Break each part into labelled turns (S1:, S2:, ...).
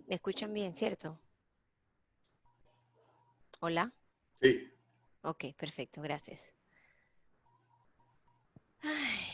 S1: ¿Me escuchan bien, cierto? Hola.
S2: Sí.
S1: Ok, perfecto, gracias. Ay,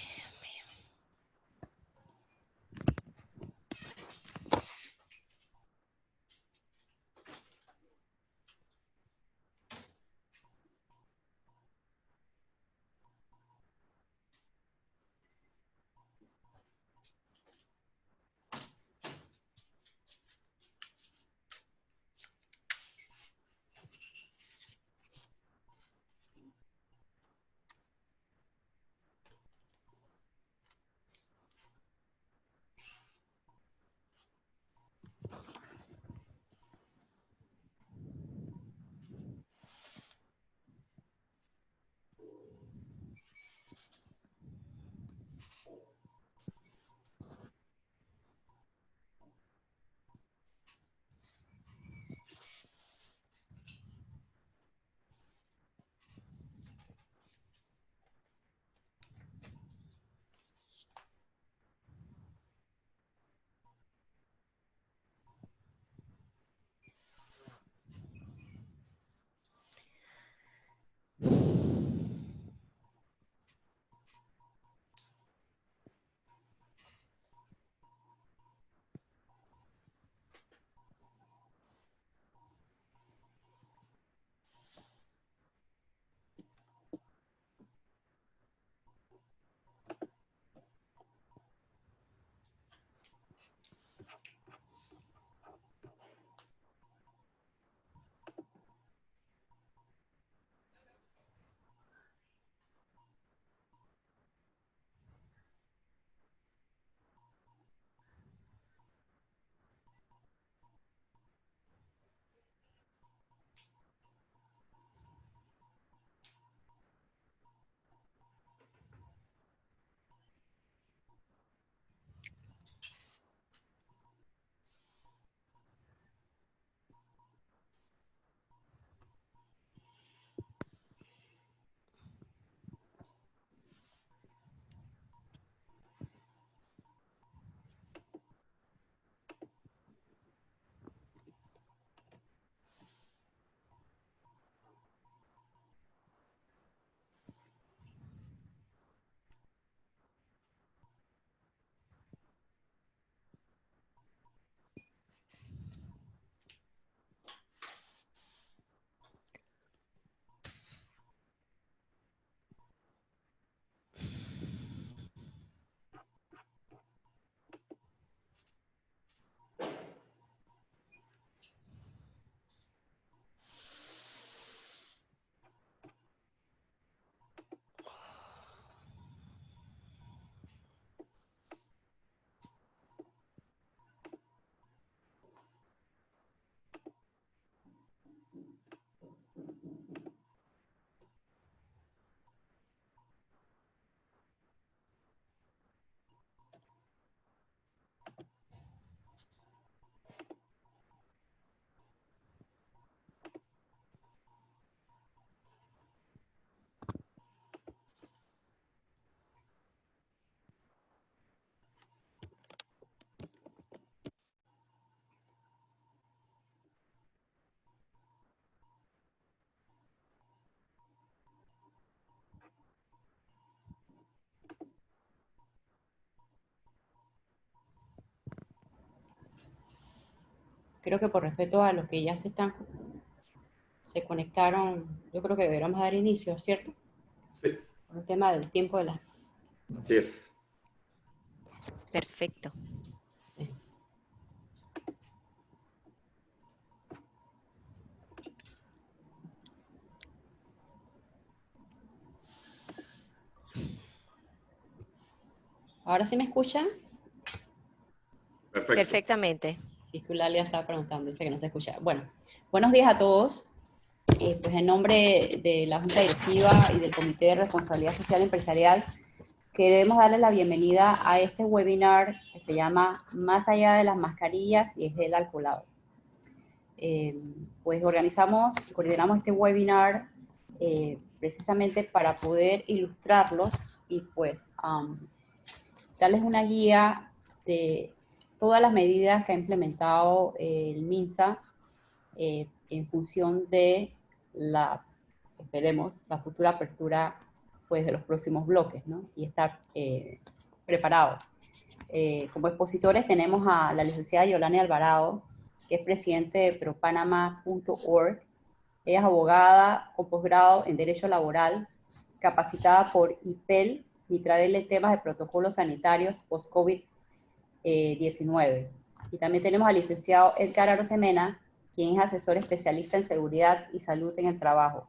S3: Creo que por respeto a los que ya se conectaron, yo creo que deberíamos dar inicio, ¿cierto?
S2: Sí,
S3: Por el tema del tiempo de la...
S2: así es.
S1: perfecto.
S3: Sí. ¿Ahora sí me escuchan?
S2: Perfecto.
S1: Perfectamente.
S3: Sí, que Eulalia estaba preguntando, dice que no se escucha. Bueno, buenos días a todos. Pues en nombre de la Junta Directiva y del Comité de Responsabilidad Social Empresarial, queremos darles la bienvenida a este webinar que se llama Más allá de las mascarillas y el gel alcoholado. Pues organizamos y coordinamos este webinar precisamente para poder ilustrarlos y pues darles una guía de todas las medidas que ha implementado el MINSA en función de esperemos, la futura apertura pues, de los próximos bloques, ¿no? Y estar preparados. Como expositores tenemos a la licenciada Yolani Alvarado, que es presidente de propanama.org. Ella es abogada con posgrado en Derecho Laboral, capacitada por IPEL, Mitradel en temas de protocolos sanitarios post-COVID-19. Y también tenemos al licenciado Edgar Arosemena, quien es asesor especialista en seguridad y salud en el trabajo.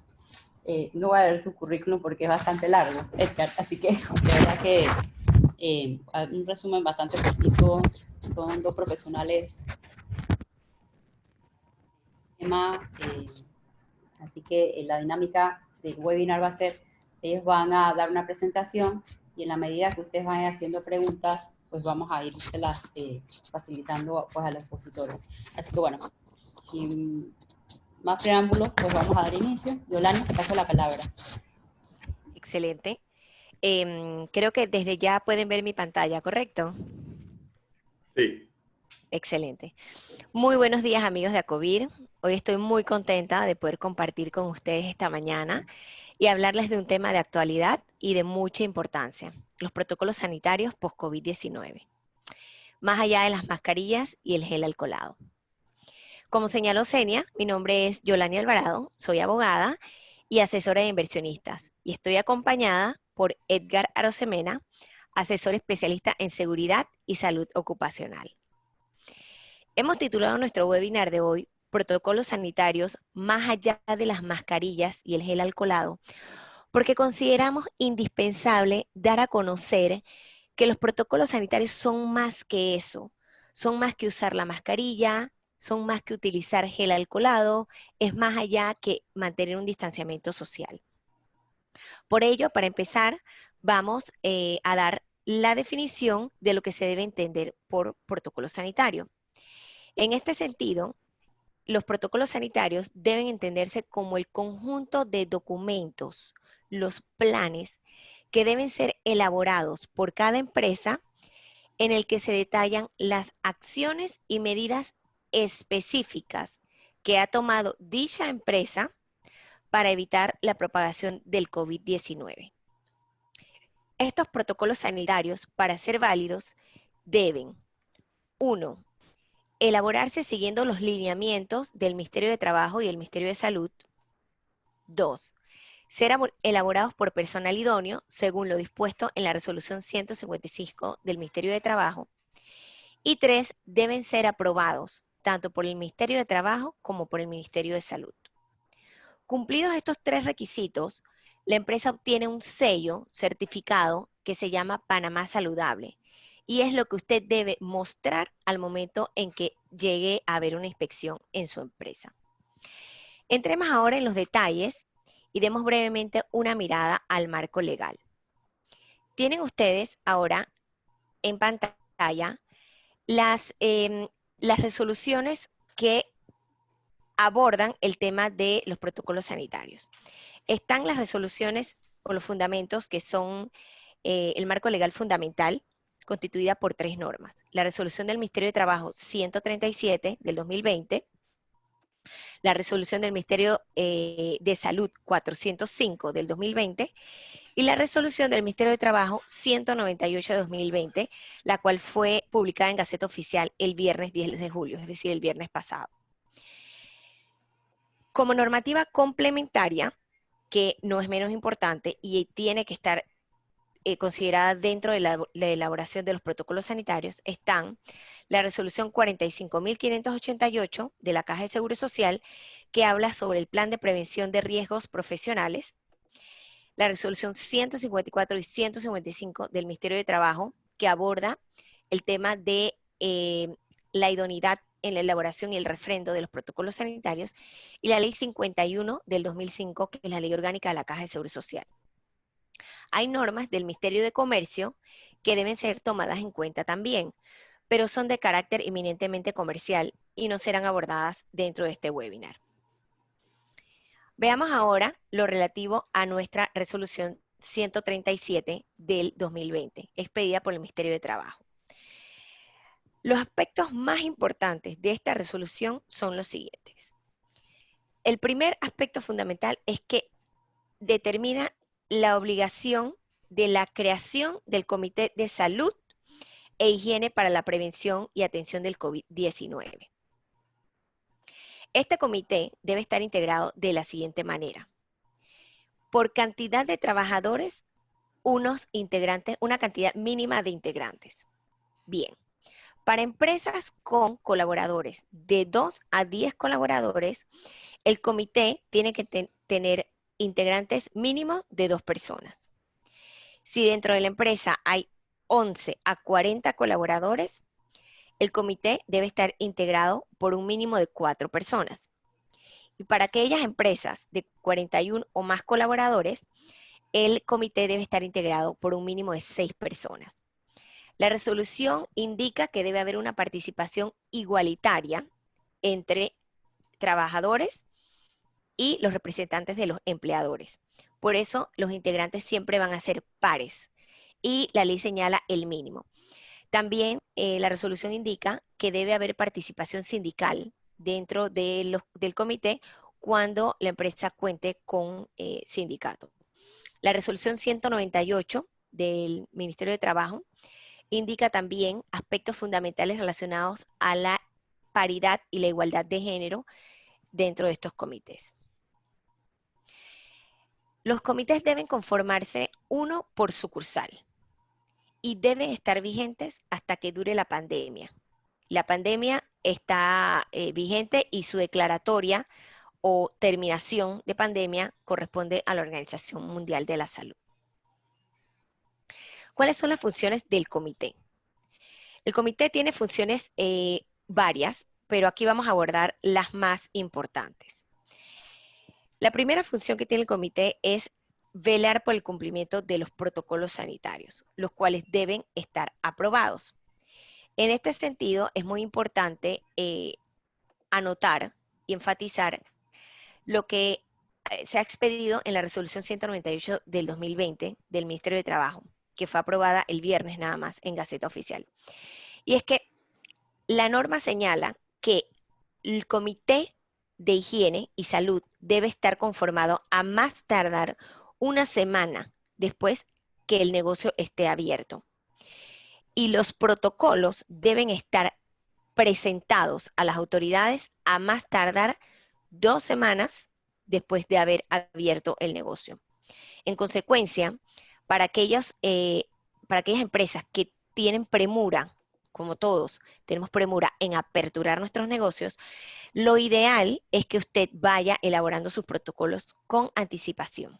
S3: No voy a ver tu currículum porque es bastante largo, Edgar, así que de verdad que un resumen bastante cortito. Son dos profesionales así que la dinámica del webinar va a ser, ellos van a dar una presentación y en la medida que ustedes vayan haciendo preguntas, pues vamos a irselas facilitando pues, a los expositores. Así que bueno, sin más preámbulos, pues vamos a dar inicio. Yolanda, te paso la palabra.
S1: Excelente. Creo que desde ya pueden ver mi pantalla, ¿correcto?
S2: Sí.
S1: Excelente. Muy buenos días, amigos de Acovir. Hoy estoy muy contenta de poder compartir con ustedes esta mañana y hablarles de un tema de actualidad y de mucha importancia, los protocolos sanitarios post-COVID-19, más allá de las mascarillas y el gel alcoholado. Como señaló Senia, mi nombre es Yolani Alvarado, soy abogada y asesora de inversionistas y estoy acompañada por Edgar Arosemena, asesor especialista en seguridad y salud ocupacional. Hemos titulado nuestro webinar de hoy Protocolos sanitarios más allá de las mascarillas y el gel alcoholado, porque consideramos indispensable dar a conocer que los protocolos sanitarios son más que eso, son más que usar la mascarilla, son más que utilizar gel alcoholado, es más allá que mantener un distanciamiento social. Por ello, para empezar, vamos a dar la definición de lo que se debe entender por protocolo sanitario. En este sentido, los protocolos sanitarios deben entenderse como el conjunto de documentos, los planes que deben ser elaborados por cada empresa en el que se detallan las acciones y medidas específicas que ha tomado dicha empresa para evitar la propagación del COVID-19. Estos protocolos sanitarios, para ser válidos, deben, 1, elaborarse siguiendo los lineamientos del Ministerio de Trabajo y el Ministerio de Salud. 2, ser elaborados por personal idóneo según lo dispuesto en la resolución 155 del Ministerio de Trabajo. Y 3, deben ser aprobados tanto por el Ministerio de Trabajo como por el Ministerio de Salud. Cumplidos estos 3 requisitos, la empresa obtiene un sello certificado que se llama Panamá Saludable y es lo que usted debe mostrar al momento en que llegue a haber una inspección en su empresa. Entremos ahora en los detalles y demos brevemente una mirada al marco legal. Tienen ustedes ahora en pantalla las resoluciones que abordan el tema de los protocolos sanitarios. Están las resoluciones o los fundamentos que son el marco legal fundamental, constituida por 3 normas. La resolución del Ministerio de Trabajo 137 del 2020, la resolución del Ministerio de Salud 405 del 2020 y la resolución del Ministerio de Trabajo 198 de 2020, la cual fue publicada en Gaceta Oficial el viernes 10 de julio, es decir, el viernes pasado. Como normativa complementaria, que no es menos importante y tiene que estar considerada dentro de la elaboración de los protocolos sanitarios, están la resolución 45.588 de la Caja de Seguro Social, que habla sobre el plan de prevención de riesgos profesionales, la resolución 154 y 155 del Ministerio de Trabajo, que aborda el tema de la idoneidad en la elaboración y el refrendo de los protocolos sanitarios, y la Ley 51 del 2005, que es la Ley Orgánica de la Caja de Seguro Social. Hay normas del Ministerio de Comercio que deben ser tomadas en cuenta también, pero son de carácter eminentemente comercial y no serán abordadas dentro de este webinar. Veamos ahora lo relativo a nuestra resolución 137 del 2020, expedida por el Ministerio de Trabajo. Los aspectos más importantes de esta resolución son los siguientes. El primer aspecto fundamental es que determina la obligación de la creación del Comité de Salud e Higiene para la Prevención y Atención del COVID-19. Este comité debe estar integrado de la siguiente manera. Por cantidad de trabajadores, unos integrantes, una cantidad mínima de integrantes. Bien, para empresas con colaboradores de 2 a 10 colaboradores, el comité tiene que tener integrantes mínimos de 2 personas. Si dentro de la empresa hay 11 a 40 colaboradores, el comité debe estar integrado por un mínimo de 4 personas. Y para aquellas empresas de 41 o más colaboradores, el comité debe estar integrado por un mínimo de 6 personas. La resolución indica que debe haber una participación igualitaria entre trabajadores y los representantes de los empleadores. Por eso los integrantes siempre van a ser pares y la ley señala el mínimo. También la resolución indica que debe haber participación sindical dentro del comité cuando la empresa cuente con sindicato. La resolución 198 del Ministerio de Trabajo indica también aspectos fundamentales relacionados a la paridad y la igualdad de género dentro de estos comités. Los comités deben conformarse uno por sucursal y deben estar vigentes hasta que dure la pandemia. La pandemia está vigente y su declaratoria o terminación de pandemia corresponde a la Organización Mundial de la Salud. ¿Cuáles son las funciones del comité? El comité tiene funciones varias, pero aquí vamos a abordar las más importantes. La primera función que tiene el comité es velar por el cumplimiento de los protocolos sanitarios, los cuales deben estar aprobados. En este sentido, es muy importante anotar y enfatizar lo que se ha expedido en la resolución 198 del 2020 del Ministerio de Trabajo, que fue aprobada el viernes nada más en Gaceta Oficial. Y es que la norma señala que el Comité de Higiene y Salud debe estar conformado a más tardar una semana después que el negocio esté abierto. Y los protocolos deben estar presentados a las autoridades a más tardar 2 semanas después de haber abierto el negocio. En consecuencia, para aquellas empresas que tienen premura, como todos, tenemos premura en aperturar nuestros negocios, lo ideal es que usted vaya elaborando sus protocolos con anticipación.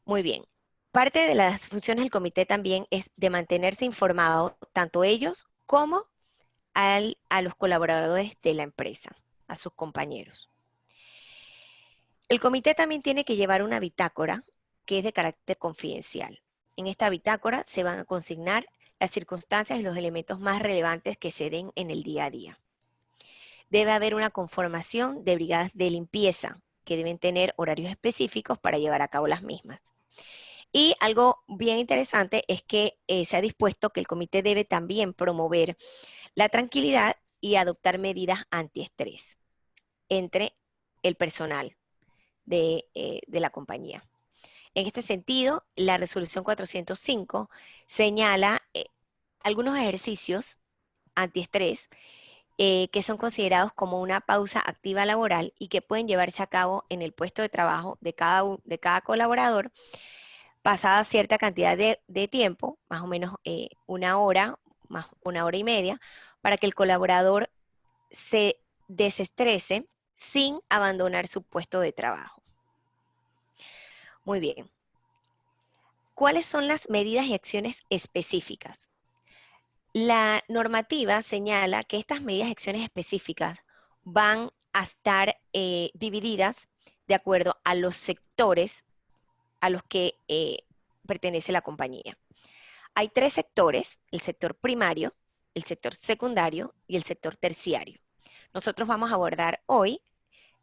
S1: Muy bien. Parte de las funciones del comité también es de mantenerse informado, tanto ellos como a los colaboradores de la empresa, a sus compañeros. El comité también tiene que llevar una bitácora que es de carácter confidencial. En esta bitácora se van a consignar las circunstancias y los elementos más relevantes que se den en el día a día. Debe haber una conformación de brigadas de limpieza que deben tener horarios específicos para llevar a cabo las mismas. Y algo bien interesante es que se ha dispuesto que el comité debe también promover la tranquilidad y adoptar medidas antiestrés entre el personal de la compañía. En este sentido, la resolución 405 señala algunos ejercicios antiestrés que son considerados como una pausa activa laboral y que pueden llevarse a cabo en el puesto de trabajo de cada colaborador pasada cierta cantidad de tiempo, más o menos 1 hora, más 1 hora y media, para que el colaborador se desestrese sin abandonar su puesto de trabajo. Muy bien. ¿Cuáles son las medidas y acciones específicas? La normativa señala que estas medidas y acciones específicas van a estar divididas de acuerdo a los sectores a los que pertenece la compañía. Hay 3 sectores: el sector primario, el sector secundario y el sector terciario. Nosotros vamos a abordar hoy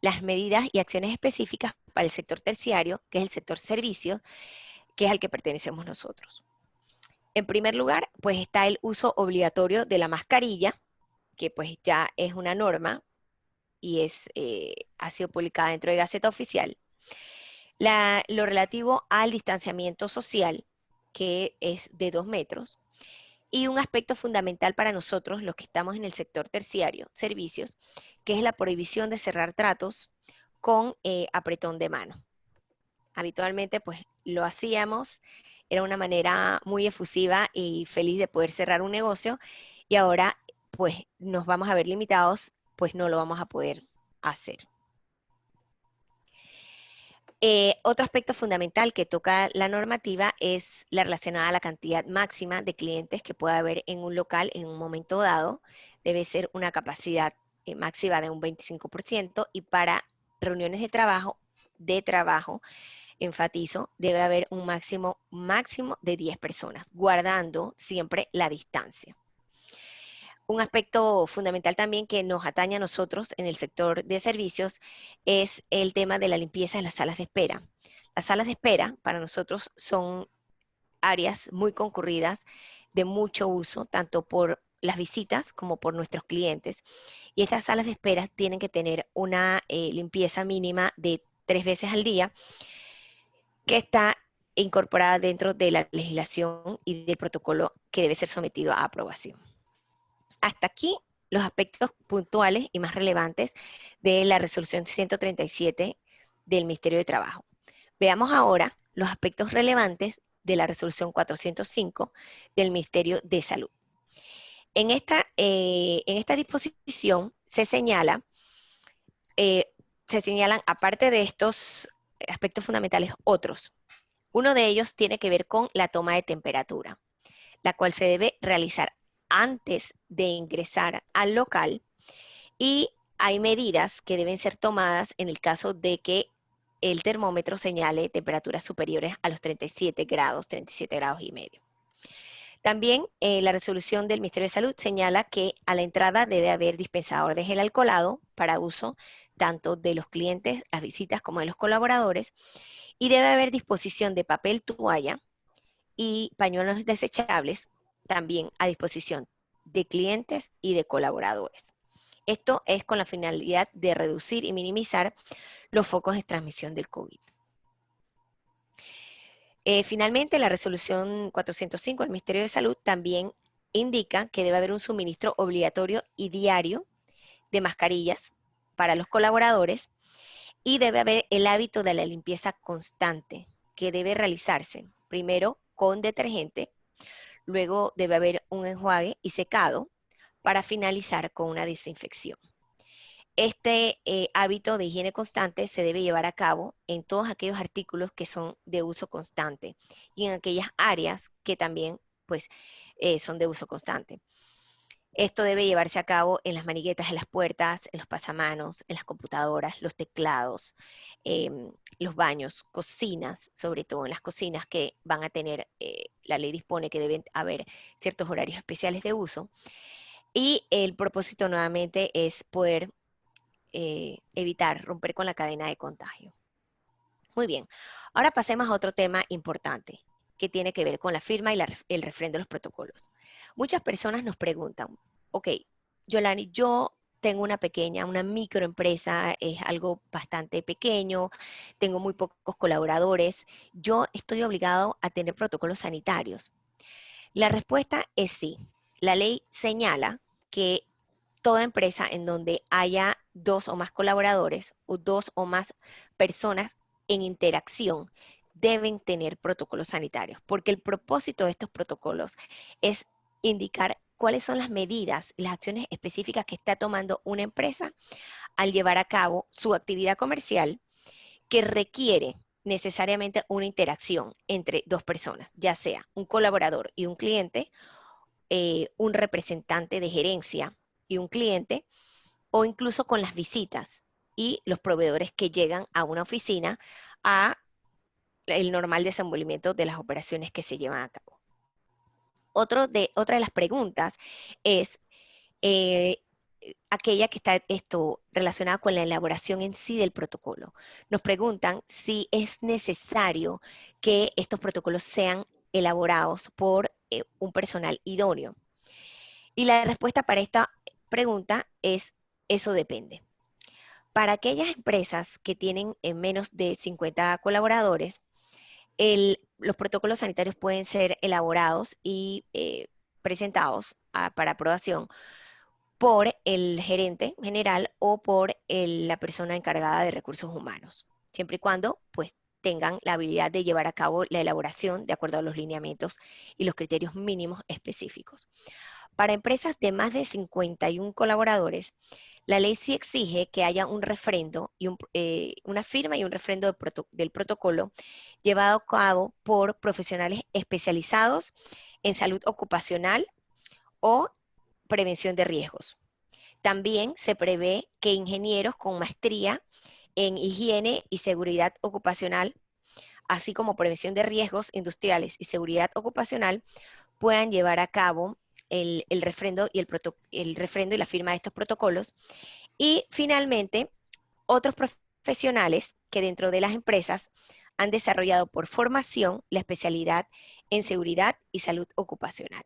S1: las medidas y acciones específicas para el sector terciario, que es el sector servicios, que es al que pertenecemos nosotros. En primer lugar, pues está el uso obligatorio de la mascarilla, que pues ya es una norma y ha sido publicada dentro de Gaceta Oficial. Lo relativo al distanciamiento social, que es de 2 metros, y un aspecto fundamental para nosotros, los que estamos en el sector terciario, servicios, que es la prohibición de cerrar tratos con apretón de mano. Habitualmente, pues lo hacíamos, era una manera muy efusiva y feliz de poder cerrar un negocio, y ahora, pues nos vamos a ver limitados, pues no lo vamos a poder hacer. Otro aspecto fundamental que toca la normativa es la relacionada a la cantidad máxima de clientes que pueda haber en un local en un momento dado. Debe ser una capacidad máxima de un 25%, y para reuniones de trabajo, enfatizo, debe haber un máximo de 10 personas, guardando siempre la distancia. Un aspecto fundamental también que nos atañe a nosotros en el sector de servicios es el tema de la limpieza de las salas de espera. Las salas de espera para nosotros son áreas muy concurridas, de mucho uso, tanto por las visitas como por nuestros clientes. Y estas salas de espera tienen que tener una limpieza mínima de 3 veces al día, que está incorporada dentro de la legislación y del protocolo que debe ser sometido a aprobación. Hasta aquí los aspectos puntuales y más relevantes de la resolución 137 del Ministerio de Trabajo. Veamos ahora los aspectos relevantes de la resolución 405 del Ministerio de Salud. En esta disposición se señalan, aparte de estos aspectos fundamentales, otros. Uno de ellos tiene que ver con la toma de temperatura, la cual se debe realizar antes de ingresar al local, y hay medidas que deben ser tomadas en el caso de que el termómetro señale temperaturas superiores a los 37 grados y medio. También la resolución del Ministerio de Salud señala que a la entrada debe haber dispensador de gel alcoholado para uso tanto de los clientes, las visitas, como de los colaboradores, y debe haber disposición de papel toalla y pañuelos desechables también a disposición de clientes y de colaboradores. Esto es con la finalidad de reducir y minimizar los focos de transmisión del COVID. Finalmente, la resolución 405 del Ministerio de Salud también indica que debe haber un suministro obligatorio y diario de mascarillas para los colaboradores, y debe haber el hábito de la limpieza constante, que debe realizarse primero con detergente, luego debe haber un enjuague y secado, para finalizar con una desinfección. Este hábito de higiene constante se debe llevar a cabo en todos aquellos artículos que son de uso constante y en aquellas áreas que también pues, son de uso constante. Esto debe llevarse a cabo en las maniguetas de las puertas, en los pasamanos, en las computadoras, los teclados, los baños, cocinas, sobre todo en las cocinas que van a tener, la ley dispone que deben haber ciertos horarios especiales de uso. Y el propósito nuevamente es poder evitar romper con la cadena de contagio. Muy bien, ahora pasemos a otro tema importante que tiene que ver con la firma y el refrendo de los protocolos. Muchas personas nos preguntan, ok, Yolani, yo tengo una microempresa, es algo bastante pequeño, tengo muy pocos colaboradores, ¿yo estoy obligado a tener protocolos sanitarios? La respuesta es sí. La ley señala que toda empresa en donde haya 2 o más colaboradores o 2 o más personas en interacción deben tener protocolos sanitarios, porque el propósito de estos protocolos es indicar cuáles son las medidas, las acciones específicas que está tomando una empresa al llevar a cabo su actividad comercial, que requiere necesariamente una interacción entre 2 personas, ya sea un colaborador y un cliente, un representante de gerencia y un cliente, o incluso con las visitas y los proveedores que llegan a una oficina a el normal desenvolvimiento de las operaciones que se llevan a cabo. Otra de las preguntas es eh, aquella que está relacionada con la elaboración en sí del protocolo. Nos preguntan si es necesario que estos protocolos sean elaborados por un personal idóneo? Y la respuesta para esta pregunta es, eso depende. Para aquellas empresas que tienen menos de 50 colaboradores, los protocolos sanitarios pueden ser elaborados y presentados para aprobación por el gerente general o por la persona encargada de recursos humanos, siempre y cuando pues tengan la habilidad de llevar a cabo la elaboración de acuerdo a los lineamientos y los criterios mínimos específicos. Para empresas de más de 51 colaboradores, la ley sí exige que haya un refrendo y una firma y un refrendo del protocolo llevado a cabo por profesionales especializados en salud ocupacional o prevención de riesgos. También se prevé que ingenieros con maestría en higiene y seguridad ocupacional, así como prevención de riesgos industriales y seguridad ocupacional, puedan llevar a cabo el refrendo el refrendo y la firma de estos protocolos. Y finalmente, otros profesionales que dentro de las empresas han desarrollado por formación la especialidad en seguridad y salud ocupacional.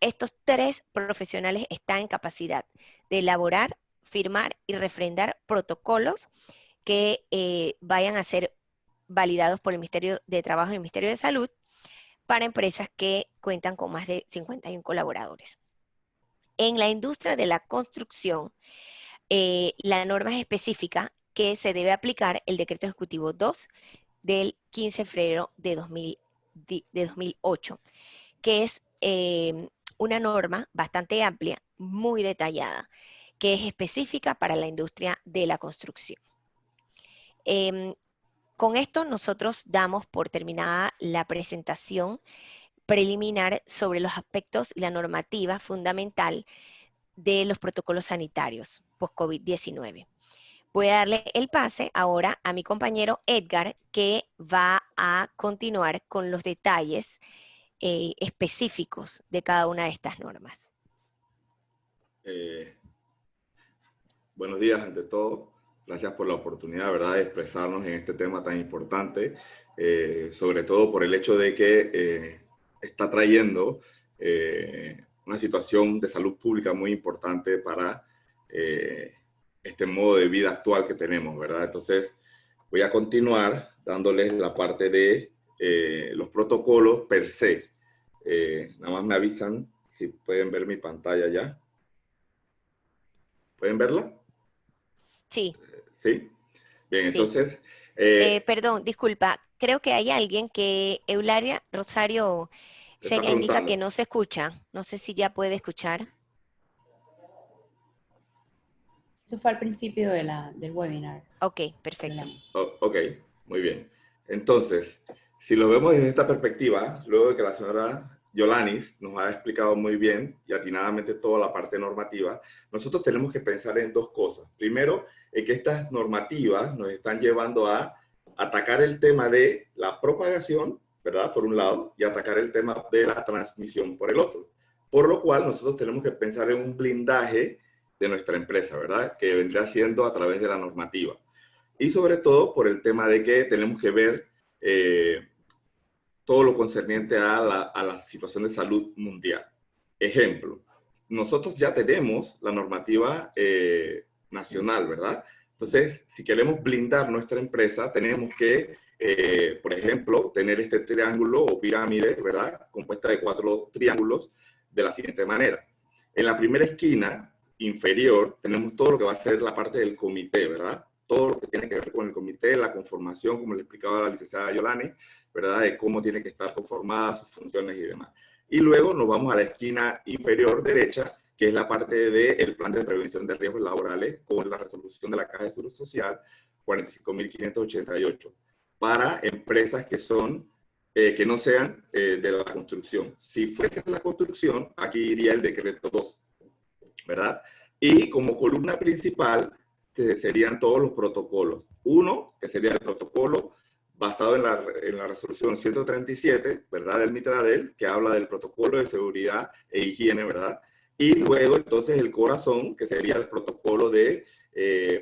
S1: Estos 3 profesionales están en capacidad de elaborar, firmar y refrendar protocolos que vayan a ser validados por el Ministerio de Trabajo y el Ministerio de Salud para empresas que cuentan con más de 51 colaboradores. En la industria de la construcción, la norma es específica que se debe aplicar el Decreto Ejecutivo 2 del 15 de febrero de 2008, que es una norma bastante amplia, muy detallada, que es específica para la industria de la construcción. Con esto nosotros damos por terminada la presentación preliminar sobre los aspectos y la normativa fundamental de los protocolos sanitarios post-COVID-19. Voy a darle el pase ahora a mi compañero Edgar, que va a continuar con los detalles específicos de cada una de estas normas.
S2: Buenos días ante todo. Gracias por la oportunidad, ¿verdad?, de expresarnos en este tema tan importante, sobre todo por el hecho de que está trayendo una situación de salud pública muy importante para este modo de vida actual que tenemos, ¿verdad? Entonces, voy a continuar dándoles la parte de los protocolos per se. Nada más me avisan si pueden ver mi pantalla ya. ¿Pueden verla?
S1: Sí.
S2: ¿Sí? Bien,
S1: Sí.
S2: entonces...
S1: Perdón, disculpa. Creo que hay alguien que Eulalia Rosario
S2: está
S1: Seña indica que
S2: preguntando.
S1: no se escucha. No sé si ya puede escuchar.
S3: Eso fue al principio del webinar.
S1: Ok, perfecto.
S2: Ok, muy bien. Entonces, si lo vemos desde esta perspectiva, luego de que la señora Yolanis nos ha explicado muy bien y atinadamente toda la parte normativa, nosotros tenemos que pensar en 2 cosas. Primero, en que estas normativas nos están llevando a atacar el tema de la propagación, ¿verdad?, por un lado, y atacar el tema de la transmisión por el otro. Por lo cual, nosotros tenemos que pensar en un blindaje de nuestra empresa, ¿verdad?, que vendría siendo a través de la normativa. Y sobre todo por el tema de que tenemos que ver todo lo concerniente a la situación de salud mundial. Ejemplo, nosotros ya tenemos la normativa nacional, ¿verdad? Entonces, si queremos blindar nuestra empresa, tenemos que, por ejemplo, tener este triángulo o pirámide, ¿verdad?, compuesta de 4 triángulos de la siguiente manera. En la primera esquina inferior tenemos todo lo que va a ser la parte del comité, ¿verdad? Todo lo que tiene que ver con el comité, la conformación, como le explicaba la licenciada Yolani, ¿verdad?, de cómo tiene que estar conformada, sus funciones y demás. Y luego nos vamos a la esquina inferior derecha, que es la parte del plan de prevención de riesgos laborales con la resolución de la Caja de Seguro Social 45.588 para empresas que son que no sean de la construcción. Si fuese la construcción, aquí iría el decreto 2, ¿verdad? Y como columna principal serían todos los protocolos. Uno, que sería el protocolo basado en la resolución 137, ¿verdad?, del Mitradel, que habla del protocolo de seguridad e higiene, ¿verdad? Y luego, entonces, el corazón, que sería el protocolo de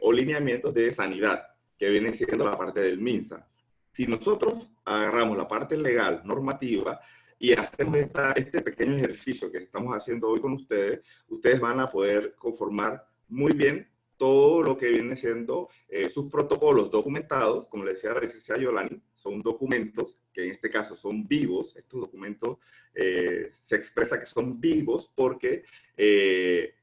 S2: o lineamientos de sanidad, que viene siendo la parte del MINSA. Si nosotros agarramos la parte legal, normativa, y hacemos este pequeño ejercicio que estamos haciendo hoy con ustedes, ustedes van a poder conformar muy bien todo lo que viene siendo sus protocolos documentados. Como le decía la licenciada Yolani, son documentos que en este caso son vivos. Estos documentos se expresa que son vivos porque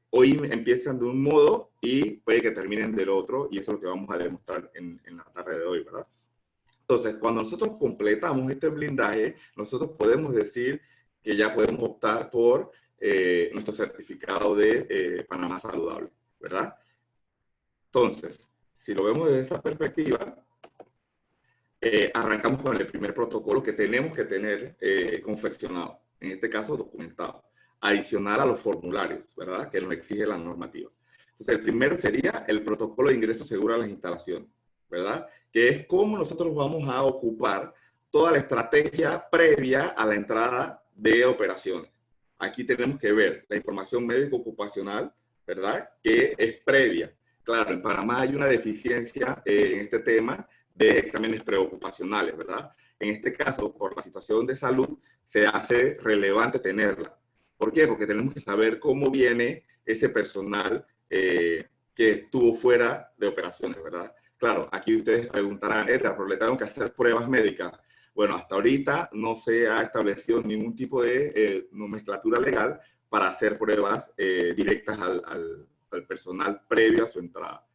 S2: hoy empiezan de un modo y puede que terminen del otro, y eso es lo que vamos a demostrar en la tarde de hoy, ¿verdad? Entonces, cuando nosotros completamos este blindaje, nosotros podemos decir que ya podemos optar por nuestro certificado de Panamá Saludable, ¿verdad? Entonces, si lo vemos desde esa perspectiva, arrancamos con el primer protocolo que tenemos que tener confeccionado, en este caso documentado, adicional a los formularios, ¿verdad? Que nos exige la normativa. Entonces, el primero sería el protocolo de ingreso seguro a las instalaciones, ¿verdad? Que es cómo nosotros vamos a ocupar toda la estrategia previa a la entrada de operaciones. Aquí tenemos que ver la información médico-ocupacional, ¿verdad? Que es previa. Claro, en Panamá hay una deficiencia en este tema de exámenes preocupacionales, ¿verdad? En este caso, por la situación de salud, se hace relevante tenerla. ¿Por qué? Porque tenemos que saber cómo viene ese personal que estuvo fuera de operaciones, ¿verdad? Claro, aquí ustedes preguntarán, Edgar, pero le tengo que hacer pruebas médicas. Bueno, hasta ahorita no se ha establecido ningún tipo de nomenclatura legal para hacer pruebas directas al personal previo a su entrada.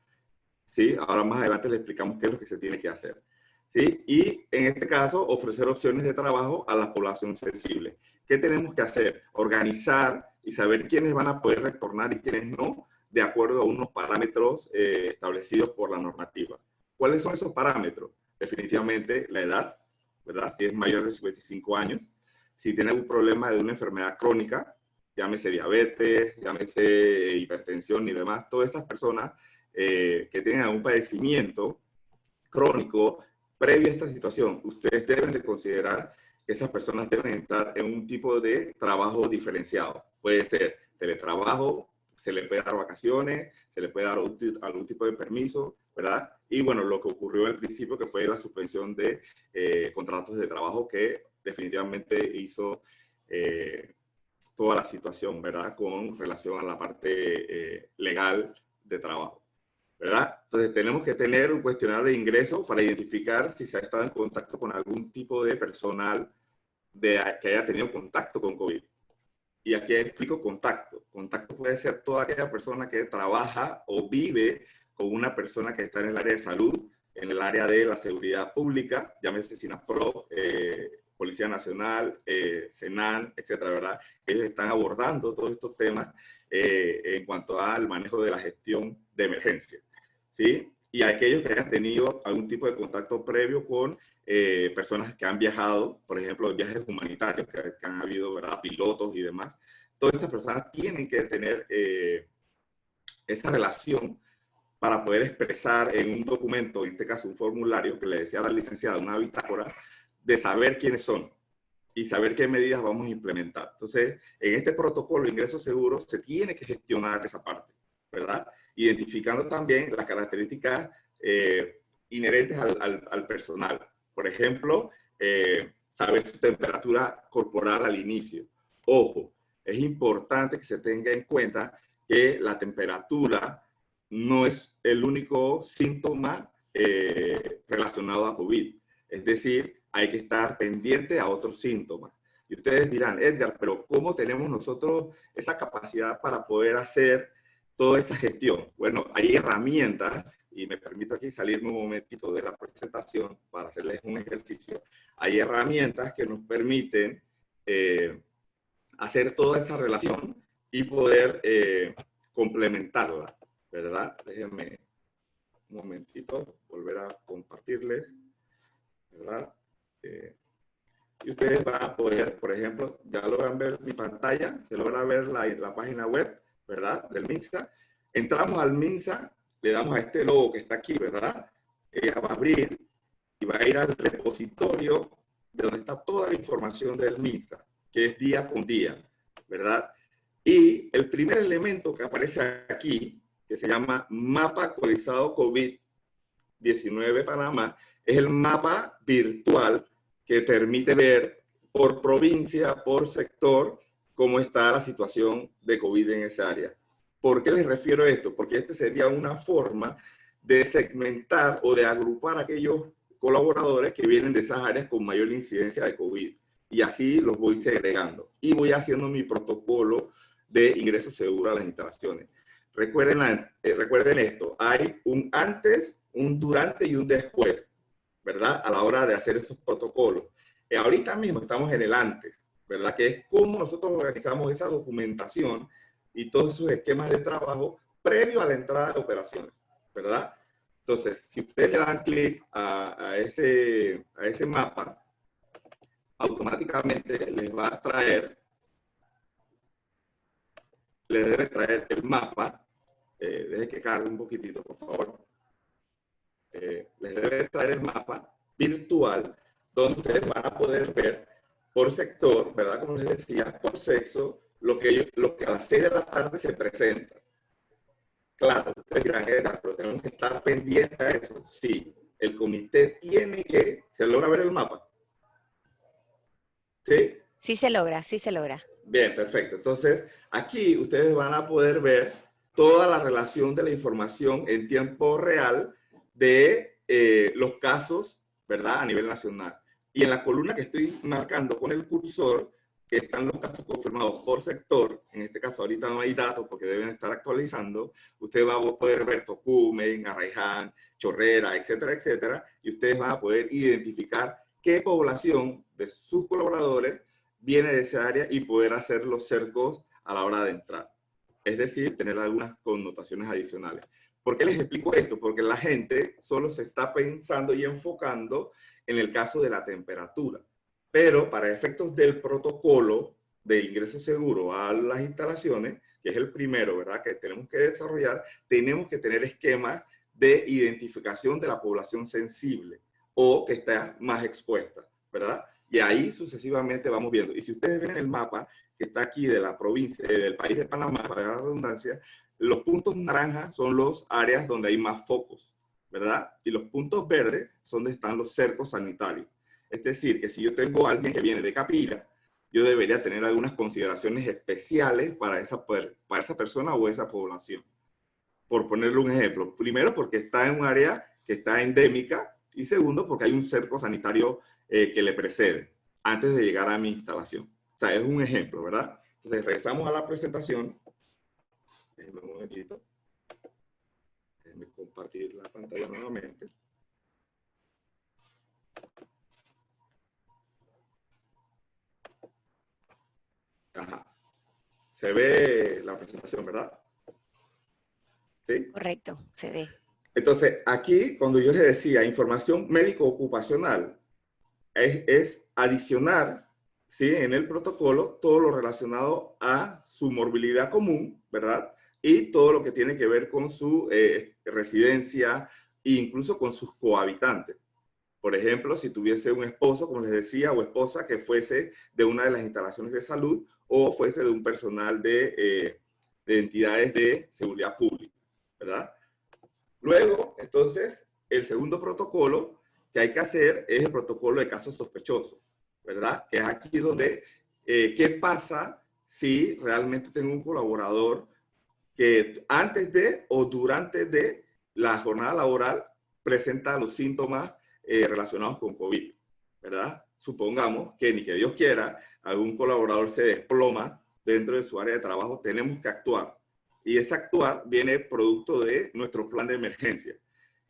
S2: ¿Sí? Ahora más adelante le explicamos qué es lo que se tiene que hacer. ¿Sí? Y en este caso, ofrecer opciones de trabajo a la población sensible. ¿Qué tenemos que hacer? Organizar y saber quiénes van a poder retornar y quiénes no, de acuerdo a unos parámetros establecidos por la normativa. ¿Cuáles son esos parámetros? Definitivamente la edad, ¿verdad? Si es mayor de 55 años, si tiene un problema de una enfermedad crónica, llámese diabetes, llámese hipertensión y demás, todas esas personas que tienen algún padecimiento crónico previo a esta situación, ustedes deben de considerar que esas personas deben entrar en un tipo de trabajo diferenciado. Puede ser teletrabajo, se le puede dar vacaciones, se le puede dar algún tipo de permiso, ¿verdad? Y bueno, lo que ocurrió al principio, que fue la suspensión de contratos de trabajo, que definitivamente hizo toda la situación, ¿verdad? Con relación a la parte legal de trabajo, ¿verdad? Entonces tenemos que tener un cuestionario de ingreso para identificar si se ha estado en contacto con algún tipo de personal que haya tenido contacto con COVID. Y aquí explico contacto. Contacto puede ser toda aquella persona que trabaja o vive con una persona que está en el área de salud, en el área de la seguridad pública, llámese SINAPRO, Policía Nacional, SENAN, etcétera, ¿verdad? Ellos están abordando todos estos temas en cuanto al manejo de la gestión de emergencia, ¿sí? Y aquellos que hayan tenido algún tipo de contacto previo con personas que han viajado, por ejemplo, viajes humanitarios que han habido, ¿verdad? Pilotos y demás. Todas estas personas tienen que tener esa relación para poder expresar en un documento, en este caso un formulario que le decía a la licenciada, una bitácora, de saber quiénes son y saber qué medidas vamos a implementar. Entonces, en este protocolo de ingreso seguro se tiene que gestionar esa parte, ¿verdad? Identificando también las características inherentes al personal. Por ejemplo, saber su temperatura corporal al inicio. Ojo, es importante que se tenga en cuenta que la temperatura no es el único síntoma relacionado a COVID. Es decir, hay que estar pendiente a otros síntomas. Y ustedes dirán, Edgar, pero ¿cómo tenemos nosotros esa capacidad para poder hacer toda esa gestión? Bueno, hay herramientas, y me permito aquí salirme un momentito de la presentación para hacerles un ejercicio. Hay herramientas que nos permiten hacer toda esa relación y poder complementarla, ¿verdad? Déjenme un momentito volver a compartirles, ¿verdad? Y ustedes van a poder, por ejemplo, ya logran ver mi pantalla, se logra ver la página web, ¿verdad? Del MINSA. Entramos al MINSA, le damos a este logo que está aquí, ¿verdad? Va a abrir y va a ir al repositorio de donde está toda la información del MINSA, que es día con día, ¿verdad? Y el primer elemento que aparece aquí, que se llama Mapa Actualizado COVID-19 Panamá, es el mapa virtual que permite ver por provincia, por sector, cómo está la situación de COVID en esa área. ¿Por qué les refiero a esto? Porque esta sería una forma de segmentar o de agrupar a aquellos colaboradores que vienen de esas áreas con mayor incidencia de COVID. Y así los voy segregando. Y voy haciendo mi protocolo de ingreso seguro a las instalaciones. Recuerden esto, hay un antes, un durante y un después, ¿verdad? A la hora de hacer esos protocolos. Ahorita mismo estamos en el antes, ¿verdad? Que es cómo nosotros organizamos esa documentación y todos esos esquemas de trabajo previo a la entrada de operaciones, ¿verdad? Entonces, si ustedes le dan clic a ese mapa, automáticamente les va a traer, les debe traer el mapa, deje que cargue un poquitito, por favor. Les debe traer el mapa virtual donde ustedes van a poder ver por sector, ¿verdad? Como les decía, por sexo, lo que a las 6 de la tarde se presenta. Claro, ustedes dirán, pero tenemos que estar pendientes a eso. Sí, el comité tiene que... ¿Se logra ver el mapa? ¿Sí?
S1: Sí se logra, sí se logra.
S2: Bien, perfecto. Entonces, aquí ustedes van a poder ver toda la relación de la información en tiempo real de los casos, ¿verdad? A nivel nacional. Y en la columna que estoy marcando con el cursor, que están los casos confirmados por sector, en este caso ahorita no hay datos porque deben estar actualizando, usted va a poder ver Tocumen, Arraiján, Chorrera, etcétera, etcétera, y ustedes van a poder identificar qué población de sus colaboradores viene de esa área y poder hacer los cercos a la hora de entrar. Es decir, tener algunas connotaciones adicionales. ¿Por qué les explico esto? Porque la gente solo se está pensando y enfocando en el caso de la temperatura. Pero para efectos del protocolo de ingreso seguro a las instalaciones, que es el primero, ¿verdad?, que tenemos que desarrollar, tenemos que tener esquemas de identificación de la población sensible o que está más expuesta, ¿verdad? Y ahí sucesivamente vamos viendo. Y si ustedes ven el mapa que está aquí de la provincia, del país de Panamá, para la redundancia, los puntos naranjas son los áreas donde hay más focos, ¿verdad? Y los puntos verdes son donde están los cercos sanitarios. Es decir, que si yo tengo a alguien que viene de Capira, yo debería tener algunas consideraciones especiales para esa persona o esa población. Por ponerle un ejemplo. Primero, porque está en un área que está endémica, y segundo, porque hay un cerco sanitario que le precede antes de llegar a mi instalación. O sea, es un ejemplo, ¿verdad? Entonces, regresamos a la presentación. Déjenme un momentito. Déjenme compartir la pantalla nuevamente. Ajá. Se ve la presentación, ¿verdad? ¿Sí?
S1: Correcto, se ve.
S2: Entonces, aquí, cuando yo les decía información médico-ocupacional, es adicionar, ¿sí?, en el protocolo todo lo relacionado a su morbilidad común, ¿verdad? Y todo lo que tiene que ver con su residencia e incluso con sus cohabitantes. Por ejemplo, si tuviese un esposo, como les decía, o esposa que fuese de una de las instalaciones de salud o fuese de un personal de entidades de seguridad pública, ¿verdad? Luego, entonces, el segundo protocolo que hay que hacer es el protocolo de casos sospechosos, ¿verdad? Que es aquí donde, ¿qué pasa si realmente tengo un colaborador que antes de o durante de la jornada laboral presenta los síntomas relacionados con COVID, ¿verdad? Supongamos que ni que Dios quiera, algún colaborador se desploma dentro de su área de trabajo, tenemos que actuar. Y ese actuar viene producto de nuestro plan de emergencia,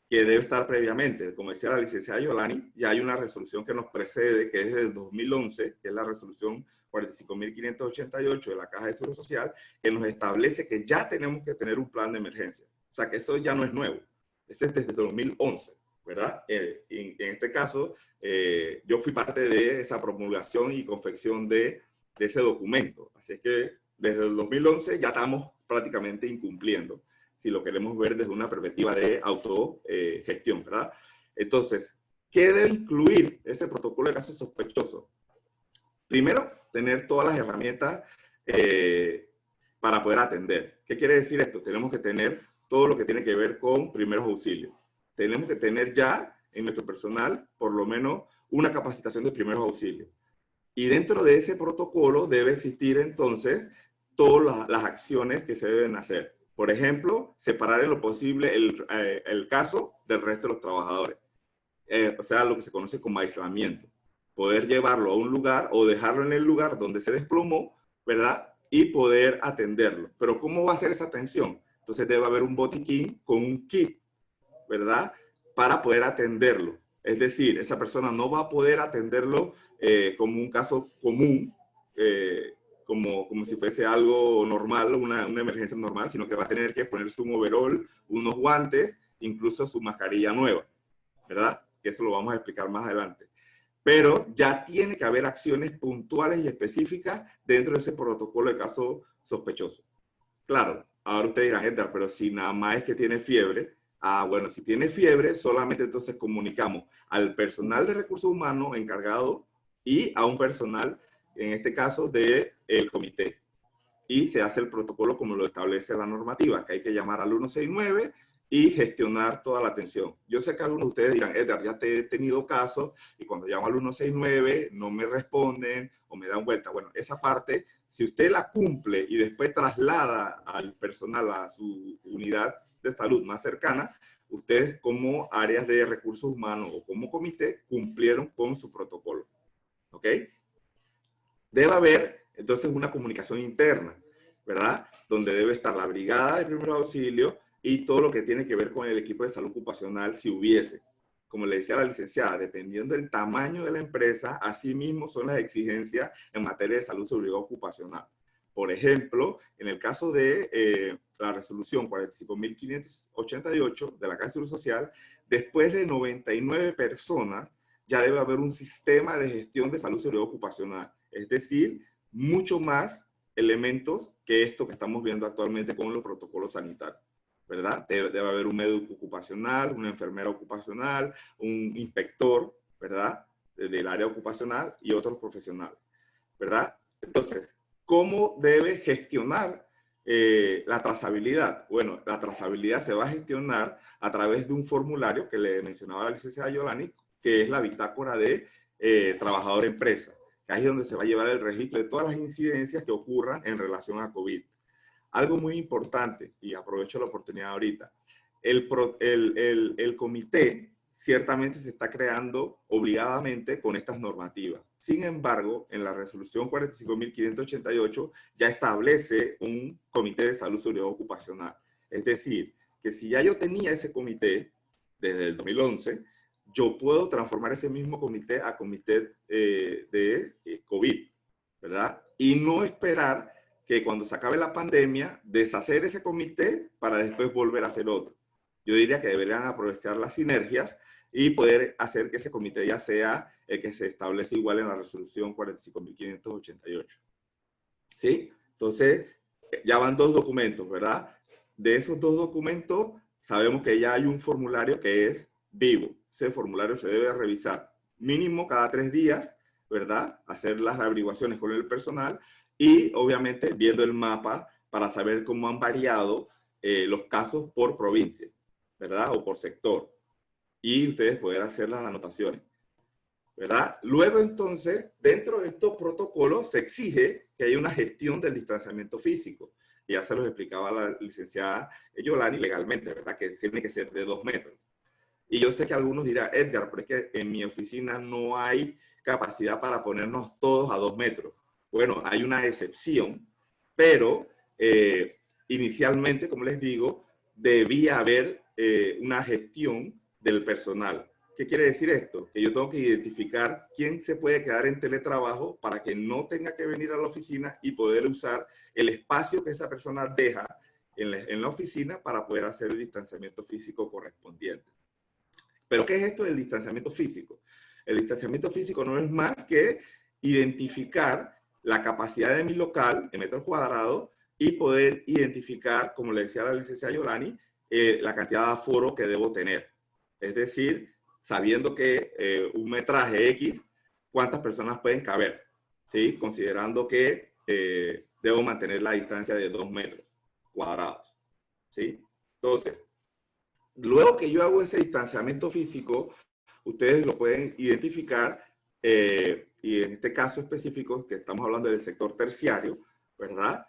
S2: que debe estar previamente. Como decía la licenciada Yolani, ya hay una resolución que nos precede, que es del 2011, que es la resolución 45.588 de la Caja de Seguro Social, que nos establece que ya tenemos que tener un plan de emergencia. O sea, que eso ya no es nuevo. Ese es desde 2011, ¿verdad? En este caso, yo fui parte de esa promulgación y confección de ese documento. Así es que desde el 2011 ya estamos prácticamente incumpliendo, si lo queremos ver desde una perspectiva de autogestión, ¿verdad? Entonces, ¿qué debe incluir ese protocolo de casos sospechosos? Primero, tener todas las herramientas para poder atender. ¿Qué quiere decir esto? Tenemos que tener todo lo que tiene que ver con primeros auxilios. Tenemos que tener ya en nuestro personal por lo menos una capacitación de primeros auxilios. Y dentro de ese protocolo debe existir entonces todas las acciones que se deben hacer. Por ejemplo, separar en lo posible el caso del resto de los trabajadores. O sea, lo que se conoce como aislamiento. Poder llevarlo a un lugar o dejarlo en el lugar donde se desplomó, ¿verdad? Y poder atenderlo. Pero ¿cómo va a ser esa atención? Entonces debe haber un botiquín con un kit, ¿verdad? Para poder atenderlo. Es decir, esa persona no va a poder atenderlo como un caso común, como si fuese algo normal, una emergencia normal, sino que va a tener que ponerse un overall, unos guantes, incluso su mascarilla nueva, ¿verdad? Que eso lo vamos a explicar más adelante. Pero ya tiene que haber acciones puntuales y específicas dentro de ese protocolo de caso sospechoso. Claro, ahora ustedes dirán, Edgar, pero si nada más es que tiene fiebre, bueno, si tiene fiebre, solamente entonces comunicamos al personal de recursos humanos encargado y a un personal, en este caso, del comité. Y se hace el protocolo como lo establece la normativa, que hay que llamar al 169 y gestionar toda la atención. Yo sé que algunos de ustedes dirán, Edgar, ya te he tenido casos y cuando llamo al 169 no me responden o me dan vuelta. Bueno, esa parte, si usted la cumple y después traslada al personal a su unidad de salud más cercana, ustedes como áreas de recursos humanos o como comité cumplieron con su protocolo. ¿Ok? Debe haber entonces una comunicación interna, ¿verdad? Donde debe estar la brigada de primer auxilio y todo lo que tiene que ver con el equipo de salud ocupacional si hubiese. Como le decía la licenciada, dependiendo del tamaño de la empresa, así mismo son las exigencias en materia de salud y seguridad ocupacional. Por ejemplo, en el caso de la resolución 45.588 de la Caja de Seguro Social, después de 99 personas, ya debe haber un sistema de gestión de salud y seguridad ocupacional. Es decir, mucho más elementos que esto que estamos viendo actualmente con los protocolos sanitarios, ¿verdad? Debe haber un médico ocupacional, una enfermera ocupacional, un inspector, ¿verdad? Del área ocupacional y otros profesionales, ¿verdad? Entonces, ¿cómo debe gestionar la trazabilidad? Bueno, la trazabilidad se va a gestionar a través de un formulario que le mencionaba la licenciada Yolani, que es la bitácora de trabajador empresa. Ahí es donde se va a llevar el registro de todas las incidencias que ocurran en relación a COVID. Algo muy importante, y aprovecho la oportunidad ahorita, el comité ciertamente se está creando obligadamente con estas normativas. Sin embargo, en la resolución 45.588 ya establece un comité de salud y seguridad ocupacional. Es decir, que si ya yo tenía ese comité desde el 2011, yo puedo transformar ese mismo comité a comité de COVID, ¿verdad? Y no esperar que cuando se acabe la pandemia, deshacer ese comité para después volver a hacer otro. Yo diría que deberían aprovechar las sinergias y poder hacer que ese comité ya sea el que se establece igual en la resolución 45.588. ¿Sí? Entonces, ya van dos documentos, ¿verdad? De esos dos documentos, sabemos que ya hay un formulario que es vivo. Ese formulario se debe revisar mínimo cada 3 días, ¿verdad? Hacer las averiguaciones con el personal y obviamente viendo el mapa para saber cómo han variado los casos por provincia, ¿verdad? O por sector. Y ustedes poder hacer las anotaciones, ¿verdad? Luego entonces, dentro de estos protocolos se exige que haya una gestión del distanciamiento físico. Y ya se los explicaba la licenciada Yolani legalmente, ¿verdad? Que tiene que ser de 2 metros. Y yo sé que algunos dirán, Edgar, pero es que en mi oficina no hay capacidad para ponernos todos a 2 metros. Bueno, hay una excepción, pero inicialmente, como les digo, debía haber una gestión del personal. ¿Qué quiere decir esto? Que yo tengo que identificar quién se puede quedar en teletrabajo para que no tenga que venir a la oficina y poder usar el espacio que esa persona deja en la oficina para poder hacer el distanciamiento físico correspondiente. ¿Pero qué es esto del distanciamiento físico? El distanciamiento físico no es más que identificar la capacidad de mi local en metros cuadrados y poder identificar, como le decía la licenciada Yolani, la cantidad de aforo que debo tener. Es decir, sabiendo que un metraje X, ¿cuántas personas pueden caber? ¿Sí? Considerando que debo mantener la distancia de 2 metros cuadrados. ¿Sí? Entonces, luego que yo hago ese distanciamiento físico, ustedes lo pueden identificar y en este caso específico, que estamos hablando del sector terciario, ¿verdad?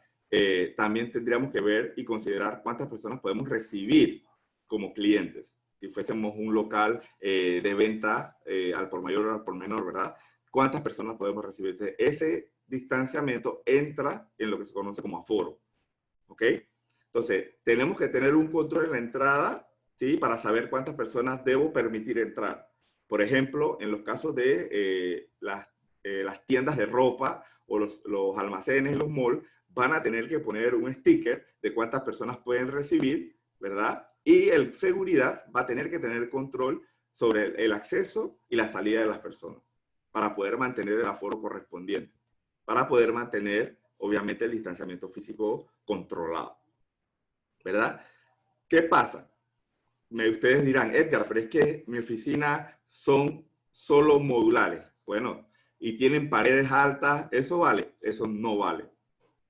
S2: También tendríamos que ver y considerar cuántas personas podemos recibir como clientes. Si fuésemos un local de venta al por mayor o al por menor, ¿verdad? ¿Cuántas personas podemos recibir? Entonces, ese distanciamiento entra en lo que se conoce como aforo, ¿ok? Entonces, tenemos que tener un control en la entrada, ¿sí? Para saber cuántas personas debo permitir entrar. Por ejemplo, en los casos de las tiendas de ropa o los almacenes, los malls, van a tener que poner un sticker de cuántas personas pueden recibir, ¿verdad? Y el seguridad va a tener que tener control sobre el acceso y la salida de las personas para poder mantener el aforo correspondiente, para poder mantener, obviamente, el distanciamiento físico controlado, ¿verdad? ¿Qué pasa? Ustedes dirán, Edgar, pero es que mi oficina son solo modulares. Bueno, y tienen paredes altas, ¿eso vale? Eso no vale.